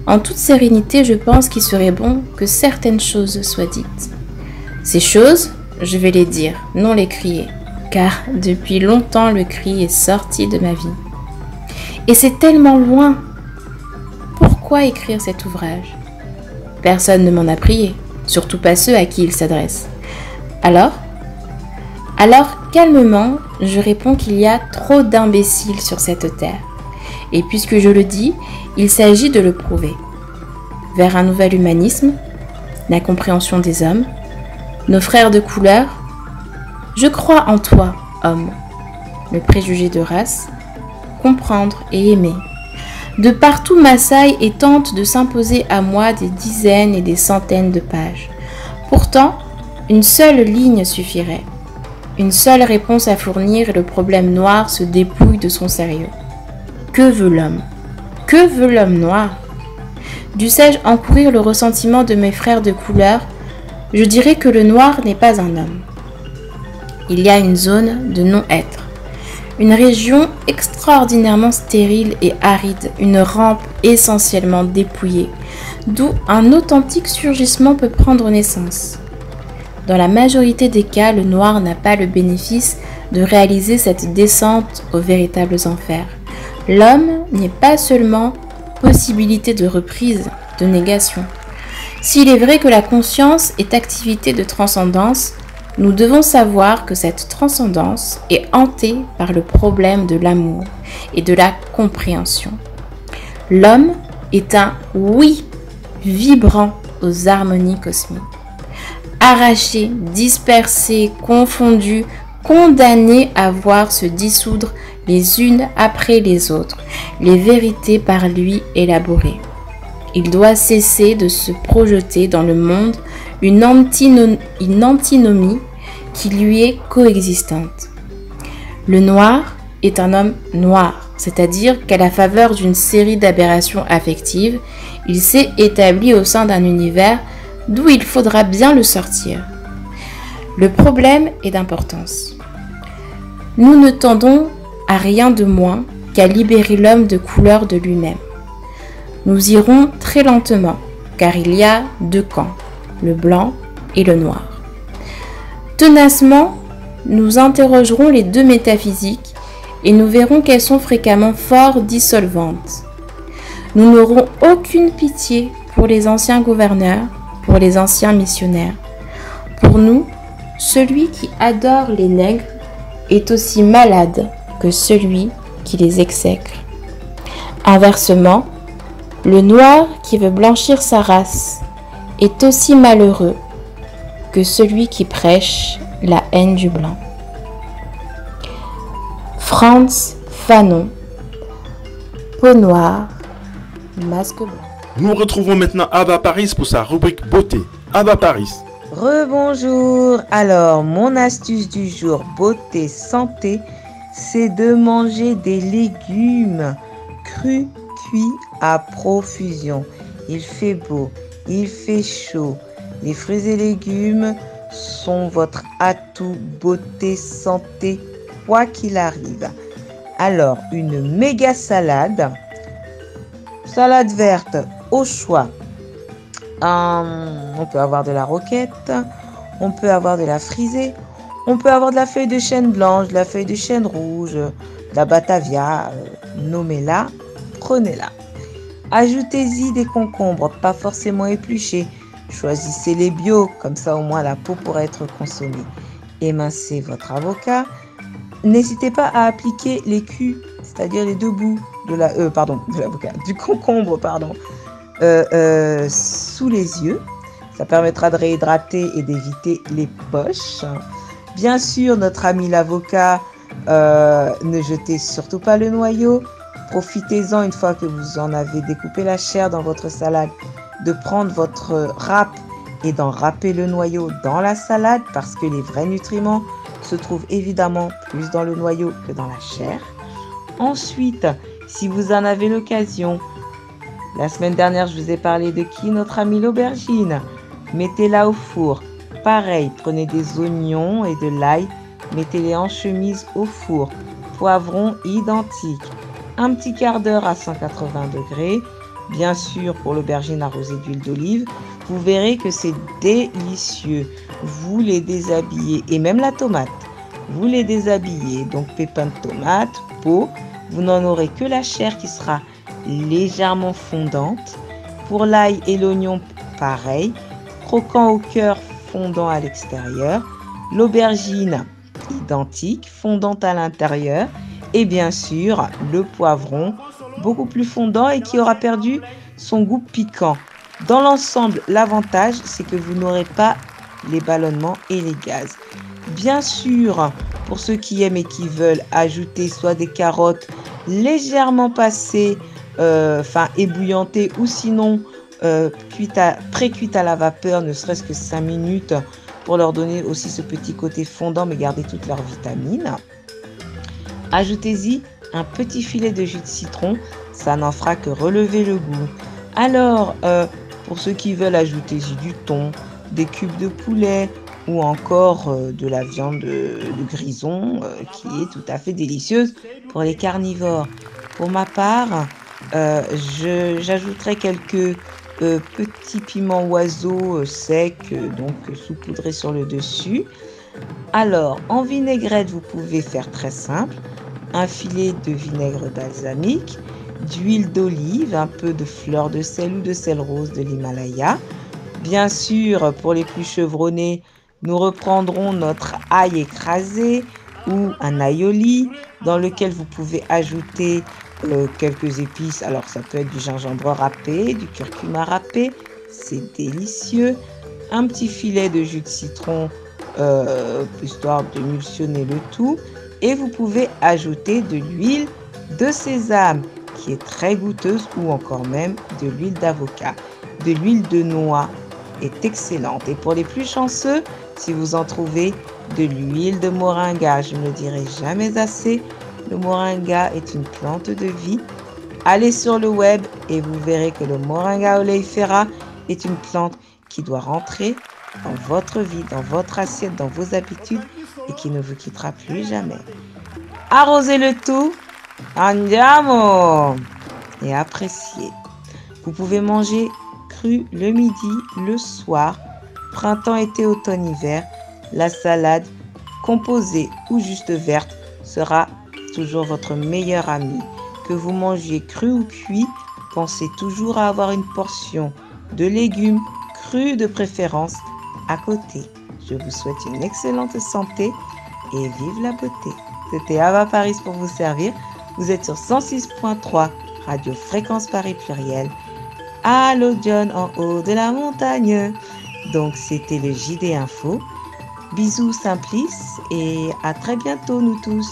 Speaker 16: en toute sérénité, je pense qu'il serait bon que certaines choses soient dites. Ces choses, je vais les dire, non les crier, car depuis longtemps le cri est sorti de ma vie. Et c'est tellement loin. Pourquoi écrire cet ouvrage? Personne ne m'en a prié, surtout pas ceux à qui il s'adresse. Alors, calmement, je réponds qu'il y a trop d'imbéciles sur cette terre. Et puisque je le dis, il s'agit de le prouver. Vers un nouvel humanisme, la compréhension des hommes, nos frères de couleur, je crois en toi, homme, le préjugé de race, comprendre et aimer. De partout m'assaille et tente de s'imposer à moi des dizaines et des centaines de pages. Pourtant, une seule ligne suffirait. Une seule réponse à fournir et le problème noir se dépouille de son sérieux. Que veut l'homme? Que veut l'homme noir? Dussé-je encourir le ressentiment de mes frères de couleur, je dirais que le noir n'est pas un homme. Il y a une zone de non-être, une région extraordinairement stérile et aride, une rampe essentiellement dépouillée, d'où un authentique surgissement peut prendre naissance. Dans la majorité des cas, le noir n'a pas le bénéfice de réaliser cette descente aux véritables enfers. L'homme n'est pas seulement possibilité de reprise, de négation. S'il est vrai que la conscience est activité de transcendance, nous devons savoir que cette transcendance est hantée par le problème de l'amour et de la compréhension. L'homme est un oui vibrant aux harmonies cosmiques. Arraché, dispersé, confondu, condamné à voir se dissoudre les unes après les autres, les vérités par lui élaborées. Il doit cesser de se projeter dans le monde une antinomie qui lui est coexistante. Le noir est un homme noir, c'est-à-dire qu'à la faveur d'une série d'aberrations affectives, il s'est établi au sein d'un univers d'où il faudra bien le sortir. Le problème est d'importance. Nous ne tendons à rien de moins qu'à libérer l'homme de couleur de lui-même. Nous irons très lentement, car il y a deux camps, le blanc et le noir. Tenacement, nous interrogerons les deux métaphysiques et nous verrons qu'elles sont fréquemment fort dissolvantes. Nous n'aurons aucune pitié pour les anciens gouverneurs, pour les anciens missionnaires. Pour nous, celui qui adore les nègres est aussi malade que celui qui les exècre. Inversement, le noir qui veut blanchir sa race est aussi malheureux que celui qui prêche la haine du blanc. Frantz Fanon, peau noire, masque blanc.
Speaker 1: Nous retrouvons maintenant Ava Paris pour sa rubrique beauté. Ava Paris.
Speaker 7: Rebonjour. Alors, mon astuce du jour beauté santé, c'est de manger des légumes crus, cuits à profusion. Il fait beau, il fait chaud. Les fruits et légumes sont votre atout beauté santé, quoi qu'il arrive. Alors, une méga salade verte au choix. On peut avoir de la roquette, on peut avoir de la frisée, on peut avoir de la feuille de chêne blanche, de la feuille de chêne rouge, de la batavia, nommez-la, prenez-la. Ajoutez-y des concombres, pas forcément épluchés. Choisissez les bio, comme ça au moins la peau pourra être consommée. Émincez votre avocat. N'hésitez pas à appliquer les culs, c'est-à-dire les deux bouts de l'avocat, du concombre, sous les yeux. Ça permettra de réhydrater et d'éviter les poches. Bien sûr, notre ami l'avocat, ne jetez surtout pas le noyau. Profitez-en une fois que vous en avez découpé la chair dans votre salade, de prendre votre râpe et d'en râper le noyau dans la salade parce que les vrais nutriments se trouvent évidemment plus dans le noyau que dans la chair. Ensuite, si vous en avez l'occasion, la semaine dernière, je vous ai parlé de qui? Notre ami l'aubergine. Mettez-la au four. Pareil, prenez des oignons et de l'ail, mettez-les en chemise au four. Poivrons identiques. Un petit quart d'heure à 180 degrés. Bien sûr, pour l'aubergine arrosée d'huile d'olive. Vous verrez que c'est délicieux. Vous les déshabillez, et même la tomate. Vous les déshabillez, donc pépins de tomate, peau. Vous n'en aurez que la chair qui sera légèrement fondante. Pour l'ail et l'oignon, pareil. Croquant au cœur, fondant à l'extérieur. L'aubergine, identique, fondante à l'intérieur. Et bien sûr, le poivron, beaucoup plus fondant et qui aura perdu son goût piquant. Dans l'ensemble, l'avantage, c'est que vous n'aurez pas les ballonnements et les gaz. Bien sûr, pour ceux qui aiment et qui veulent ajouter soit des carottes légèrement passées, ébouillantées, ou sinon pré-cuites à la vapeur, ne serait-ce que 5 minutes, pour leur donner aussi ce petit côté fondant, mais garder toutes leurs vitamines. Ajoutez-y un petit filet de jus de citron, ça n'en fera que relever le goût. Alors, pour ceux qui veulent ajouter du thon, des cubes de poulet ou encore de la viande de grison qui est tout à fait délicieuse pour les carnivores. Pour ma part, j'ajouterai quelques petits piments oiseaux secs, donc saupoudrés sur le dessus. Alors, en vinaigrette, vous pouvez faire très simple. Un filet de vinaigre balsamique, d'huile d'olive, un peu de fleur de sel ou de sel rose de l'Himalaya. Bien sûr, pour les plus chevronnés, nous reprendrons notre ail écrasé ou un aioli dans lequel vous pouvez ajouter quelques épices. Alors ça peut être du gingembre râpé, du curcuma râpé, c'est délicieux. Un petit filet de jus de citron histoire d'émulsionner le tout. Et vous pouvez ajouter de l'huile de sésame qui est très goûteuse ou encore même de l'huile d'avocat. De l'huile de noix est excellente. Et pour les plus chanceux, si vous en trouvez de l'huile de moringa, je ne le dirai jamais assez, le moringa est une plante de vie. Allez sur le web et vous verrez que le Moringa oleifera est une plante qui doit rentrer dans votre vie, dans votre assiette, dans vos habitudes et qui ne vous quittera plus jamais. Arrosez le tout, andiamo, et appréciez. Vous pouvez manger cru le midi, le soir, printemps, été, automne, hiver. La salade, composée ou juste verte, sera toujours votre meilleur ami. Que vous mangiez cru ou cuit, pensez toujours à avoir une portion de légumes crus de préférence à côté. Je vous souhaite une excellente santé et vive la beauté. C'était Ava Paris pour vous servir. Vous êtes sur 106.3 Radio Fréquence Paris Pluriel. Allô John en haut de la montagne. Donc c'était le JD Info. Bisous Simplice et à très bientôt nous tous.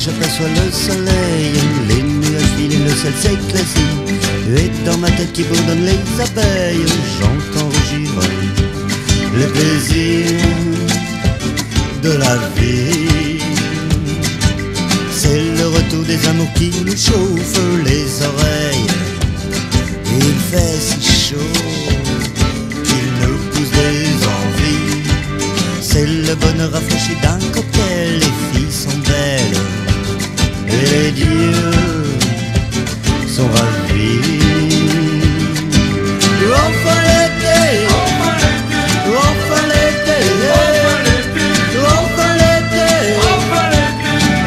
Speaker 17: J'aperçois le soleil, les nuages filent et le ciel s'éclaircit. Et dans ma tête qui bourdonne les abeilles, j'entends rugir le plaisir de la vie. C'est le retour des amours qui nous chauffent les oreilles. Il fait si chaud qu'il nous pousse des envies. C'est le bonheur rafraîchi d'un cocktail, les filles sont belles. Et les dieux sont ravis. Enfin l'été, enfin l'été, enfin l'été,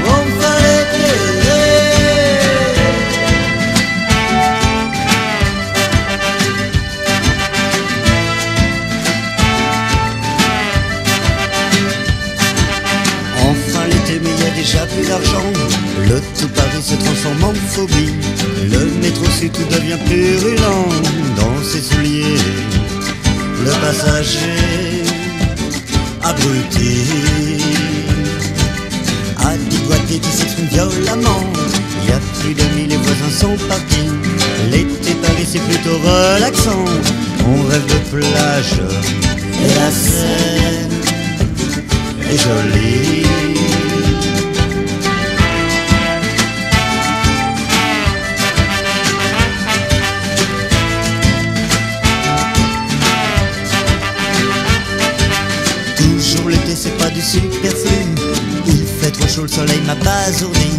Speaker 17: enfin l'été. Enfin l'été, mais il y a déjà plus d'argent. Le tout Paris se transforme en phobie. Le métro sud tout devient purulent dans ses souliers. Le passager abruti a dégoûté qui s'exprime violemment. Y a plus d'amis, les voisins sont partis. L'été Paris c'est plutôt relaxant. On rêve de plage et la Seine est jolie. C'est pas du superflu. Il fait trop chaud, le soleil m'a basourdi.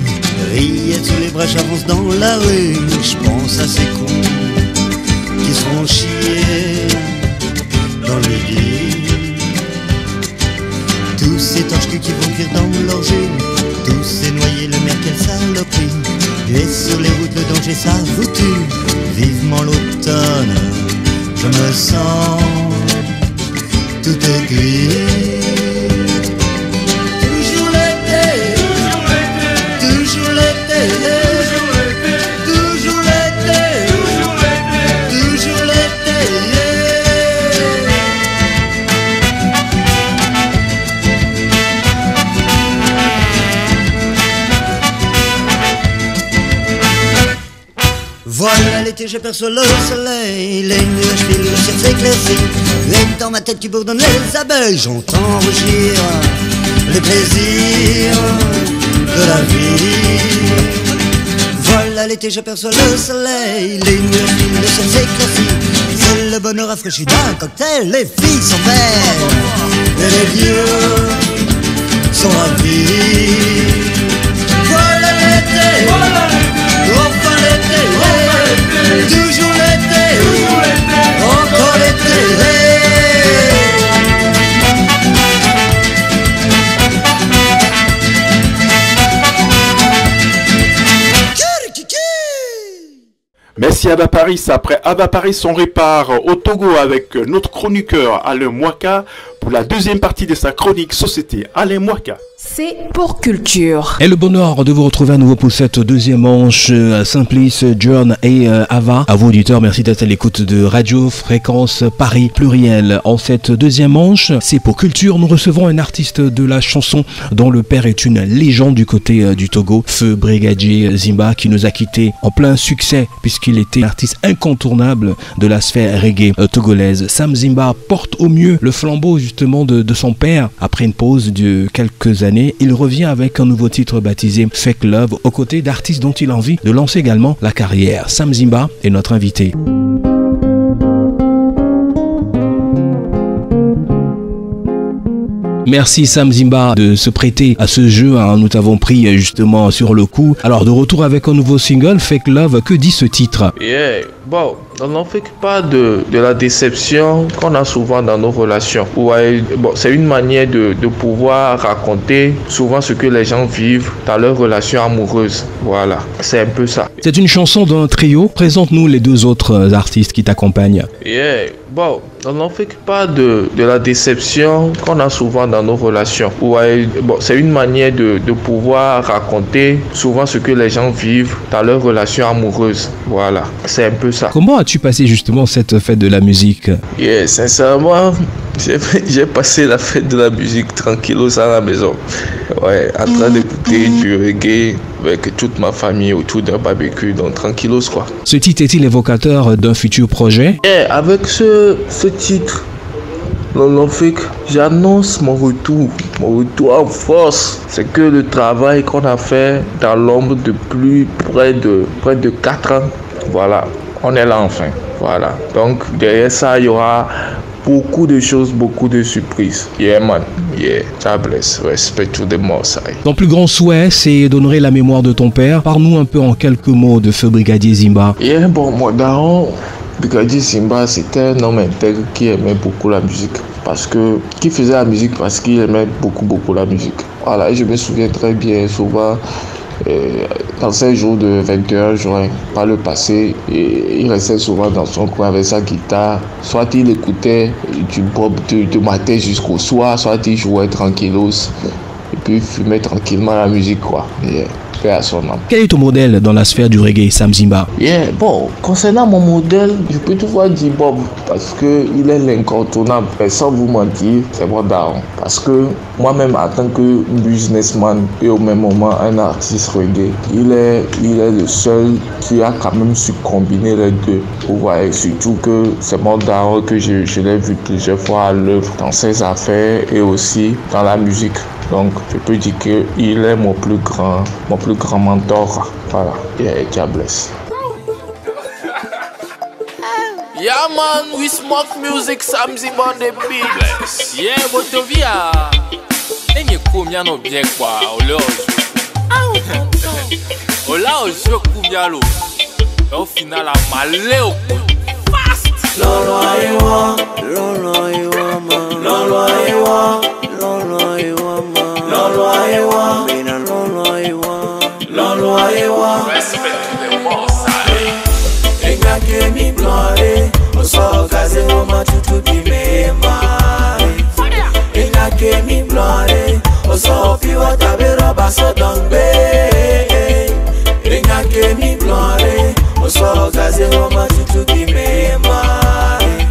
Speaker 17: Rillettes sous les bras, j'avance dans la rue. Je pense à ces cons qui seront chiés dans le lit. Tous ces torches-culs qui vont cuire dans leur jus. Tous ces noyés, le mer, quelle saloperie. Et sur les routes, le danger, ça vous tue. Vivement l'automne. je me sens tout aiguille. Toujours l'été, toujours l'été, toujours l'été, toujours l'été. Voilà l'été, j'aperçois le soleil, les nuages filent, le ciel s'éclaircit. Et dans ma tête qui bourdonne les abeilles, j'entends rugir les plaisirs de la vie. Voilà l'été, j'aperçois le soleil, les nuages filent, le ciel s'éclaircit. C'est le bonheur rafraîchi d'un cocktail, les filles sont belles et les vieux sont ravis. Voilà l'été, enfin l'été, toujours l'été, encore l'été.
Speaker 1: Merci Ava Paris. Après Ava Paris, on répare au Togo avec notre chroniqueur Alain Mwaka pour la deuxième partie de sa chronique Société. Alain Mwaka.
Speaker 10: C'est pour culture.
Speaker 11: Et le bonheur de vous retrouver à nouveau pour cette deuxième manche. Simplice, John et Ava. À vous auditeurs, merci d'être à l'écoute de Radio Fréquence Paris Pluriel. En cette deuxième manche, c'est pour culture. Nous recevons un artiste de la chanson dont le père est une légende du côté du Togo, Feu Brigadier Zimba, qui nous a quittés en plein succès puisqu'il était artiste incontournable de la sphère reggae togolaise. Sam Zimba porte au mieux le flambeau justement de son père. Après une pause de quelques années, il revient avec un nouveau titre baptisé Fake Love, aux côtés d'artistes dont il a envie de lancer également la carrière. Sam Zimba est notre invité. Merci Sam Zimba de se prêter à ce jeu, hein. Nous t'avons pris justement sur le coup. Alors de retour avec un nouveau single, Fake Love, que dit ce titre?
Speaker 18: Bon, on n'en fait pas de la déception qu'on a souvent dans nos relations. Ouais, bon, c'est une manière de pouvoir raconter souvent ce que les gens vivent dans leurs relations amoureuses. Voilà, c'est un peu ça.
Speaker 11: C'est une chanson d'un trio. Présente-nous les deux autres artistes qui t'accompagnent.
Speaker 18: Bon, on n'en fait pas de la déception qu'on a souvent dans nos relations. Ouais, bon, c'est une manière de pouvoir raconter souvent ce que les gens vivent dans leurs relations amoureuses. Voilà, c'est un peu ça.
Speaker 11: Comment as-tu passé justement cette fête de la musique?
Speaker 18: Sincèrement, j'ai passé la fête de la musique tranquillos à la maison. Ouais, en train d'écouter du reggae avec toute ma famille autour d'un barbecue, donc tranquillos quoi.
Speaker 11: Ce titre est-il évocateur d'un futur projet?
Speaker 18: Avec ce titre, j'annonce mon retour en force. C'est que le travail qu'on a fait dans l'ombre depuis près de 4 ans, voilà, on est là enfin. Voilà, donc derrière ça, il y aura beaucoup de choses, beaucoup de surprises. Yeah man, yeah, God bless, respect to the Most High.
Speaker 11: Ton plus grand souhait, c'est d'honorer la mémoire de ton père. Parle-nous un peu en quelques mots de Feu Brigadier Zimba.
Speaker 18: Mon daron, Brigadier Zimba, c'était un homme intègre qui aimait beaucoup la musique. Qui faisait la musique parce qu'il aimait beaucoup la musique. Voilà, et je me souviens très bien, souvent, dans ces jours de 21 juin, par le passé, il restait souvent dans son coin avec sa guitare. Soit il écoutait du pop du matin jusqu'au soir, soit il jouait tranquillos et puis fumait tranquillement la musique quoi. À son âme.
Speaker 11: Quel est ton modèle dans la sphère du reggae, Sam Zimba?
Speaker 18: Bon, concernant mon modèle, je peux toujours dire Bob parce qu'il est l'incontournable. Et sans vous mentir, c'est mon daron. Parce que moi-même, en tant que businessman et au même moment un artiste reggae, il est le seul qui a quand même su combiner les deux. Vous voyez, surtout que c'est mon daron que je l'ai vu plusieurs fois à l'œuvre dans ses affaires et aussi dans la musique. Donc, je peux dire qu'il est mon plus grand mentor. Voilà, God bless.
Speaker 19: Yeah man, we smoke music, Sam Zimba on the beat. Yeah, Botovia. Enye kumya no bien kwa, Ola ojo kumya lo. Au final a malé fast.
Speaker 3: Lolo aiwa, man. Lolo aiwa. Respect to the Most High. Enga ke mi blore, oso kaze
Speaker 20: baso dangbe. Ringa ke mi blonde, oso gaze roma tutu ki me mai.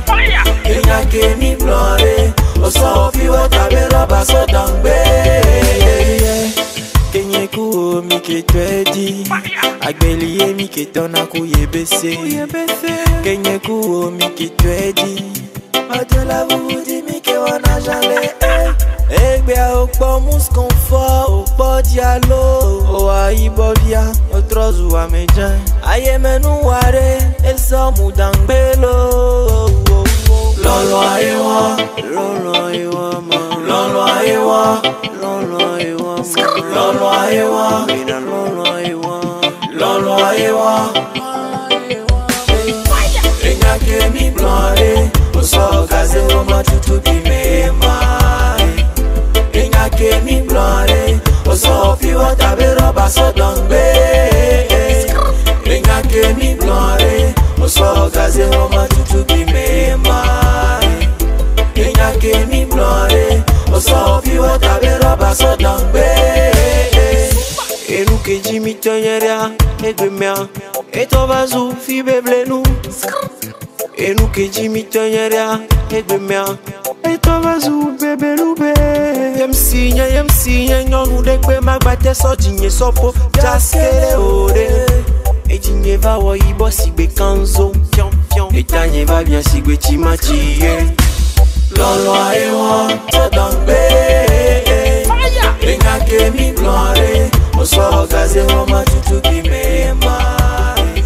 Speaker 20: Ringa ke mi blonde, oso fi wota be roba so dangbe. Kenye ku mi ke twedi, agbeliye mi ke tona ku yebese. Kenye ku mi ke twedi, adela vudi mi ke wana jale. Egbe a okpo mus confort, okpo dialo. O a ibovia, o trozu a mejan. Aye menu ware, el so mudangbelo. Lolo ayewa, lolo ayewa ma. Lolo ayewa, lolo ayewa ma. Lolo ayewa, mina lolo ayewa. Lolo ayewa. Ringa ke mi blonde, o so gaze roma tutu bi me mai. Ringa ke mi blonde, o so fi wota be roba so dangbe. Ringa ke mi blonde, o so gaze roma tutu bi me mai. Ringa ke mi blonde, o so fi wota be roba so dangbe. Enu ke jimi tonyeria, edwemea, eto bazu fi beble nou. Enu ke jimi tonyeria, edwemea, eto bazu bebe lube. Yem sinya, nyonu dekwe magbate so jinye sopo, jaskele ode. E jinye va wo ibo sigbe kanzo, e tanye va bien sigbe chimachiye. Lolo ayewa, so dangbe. Ringa ke mi blonde, o so gaze roma tutu ki me mai.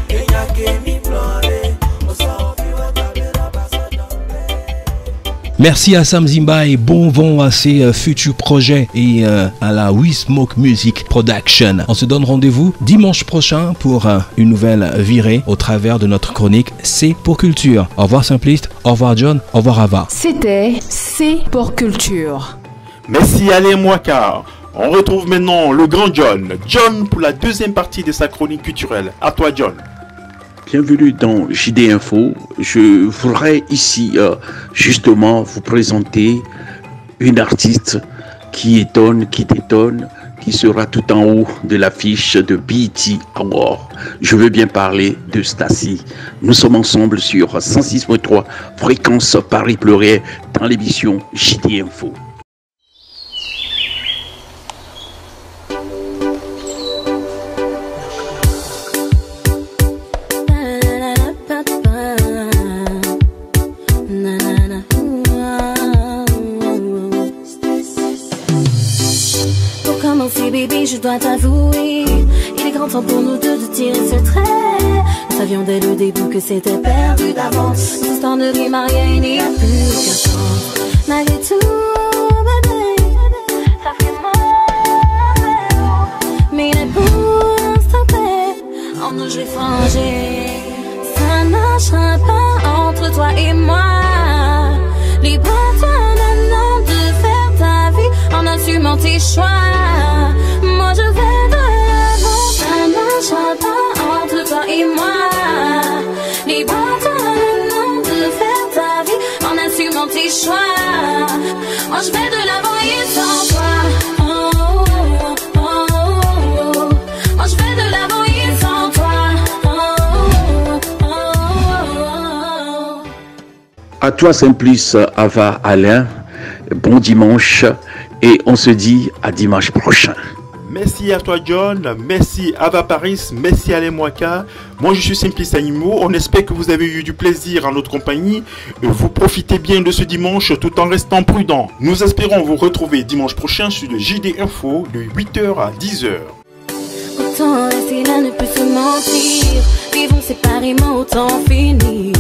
Speaker 20: Ringa ke mi blonde, o so fi wota be roba so dangbe.
Speaker 11: Merci à Sam Zimba et bon vent à ses futurs projets et à la We Smoke Music Production. On se donne rendez-vous dimanche prochain pour une nouvelle virée au travers de notre chronique C'est pour Culture. Au revoir Simpliste, au revoir John, au revoir Ava.
Speaker 10: C'était C'est pour Culture.
Speaker 1: Merci Alain Mwaka. On retrouve maintenant le grand John. John pour la deuxième partie de sa chronique culturelle. À toi John.
Speaker 14: Bienvenue dans JD Info. Je voudrais ici justement vous présenter une artiste qui étonne, qui détonne, qui sera tout en haut de l'affiche de BET Award. Je veux bien parler de Stassi. Nous sommes ensemble sur 106.3 Fréquence Paris Pluriel dans l'émission JD Info.
Speaker 21: Baby, je dois t'avouer, il est grand temps pour nous deux de tirer ce trait. Nous savions dès le début que c'était perdu d'avance. Notre histoire ne rime à rien, il n'y a plus qu'à temps. Malgré tout, bébé, ça fait mal. Mais il est pour stopper, en nous je vais franger. Ça ne marchera pas entre toi et moi. Libre-toi maintenant de faire ta vie en assumant tes choix. Moi je vais de l'avant, ça ne marchera pas entre toi et moi. Libre-toi maintenant de faire ta vie en assumant tes choix. Moi je vais de l'avant et sans toi. Oh, oh, oh, oh, oh. Moi je vais de l'avant et sans toi. Oh, oh, oh, oh.
Speaker 14: À toi Simplice, Ava, Alain, bon dimanche et on se dit à dimanche prochain.
Speaker 1: Merci à toi John, merci Ava Paris, merci Alain Mwaka. Moi je suis Simplice Animaux, on espère que vous avez eu du plaisir en notre compagnie. Vous profitez bien de ce dimanche tout en restant prudent. Nous espérons vous retrouver dimanche prochain sur le JD Info de 8h à 10h.
Speaker 21: Autant rester là ne peut se mentir. Vivons séparément, autant finir.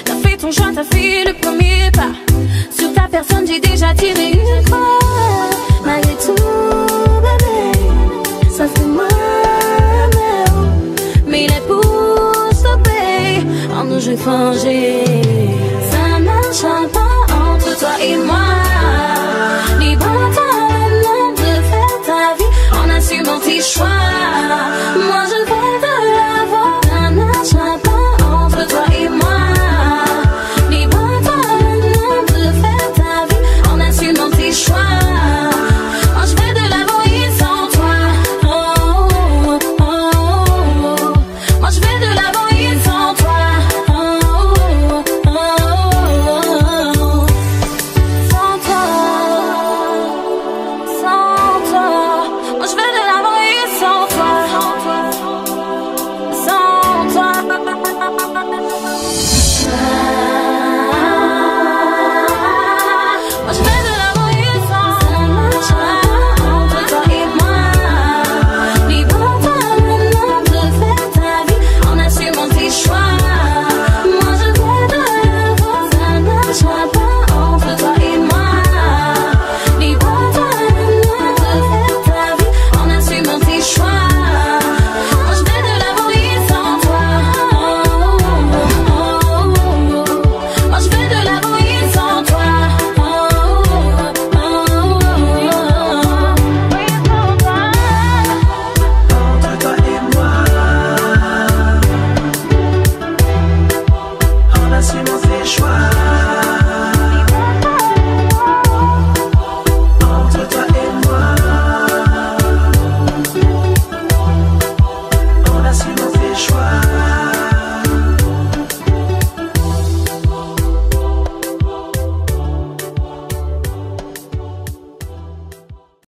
Speaker 21: T'as fait ton choix, t'as fait le premier pas. Sur ta personne j'ai déjà tiré une croix. Malgré tout bébé, ça fait mal. Mais il est pour stopper, en nous je vais changer. Ça ne marchera pas entre toi et moi. Libre-toi maintenant de faire ta vie en assumant tes choix.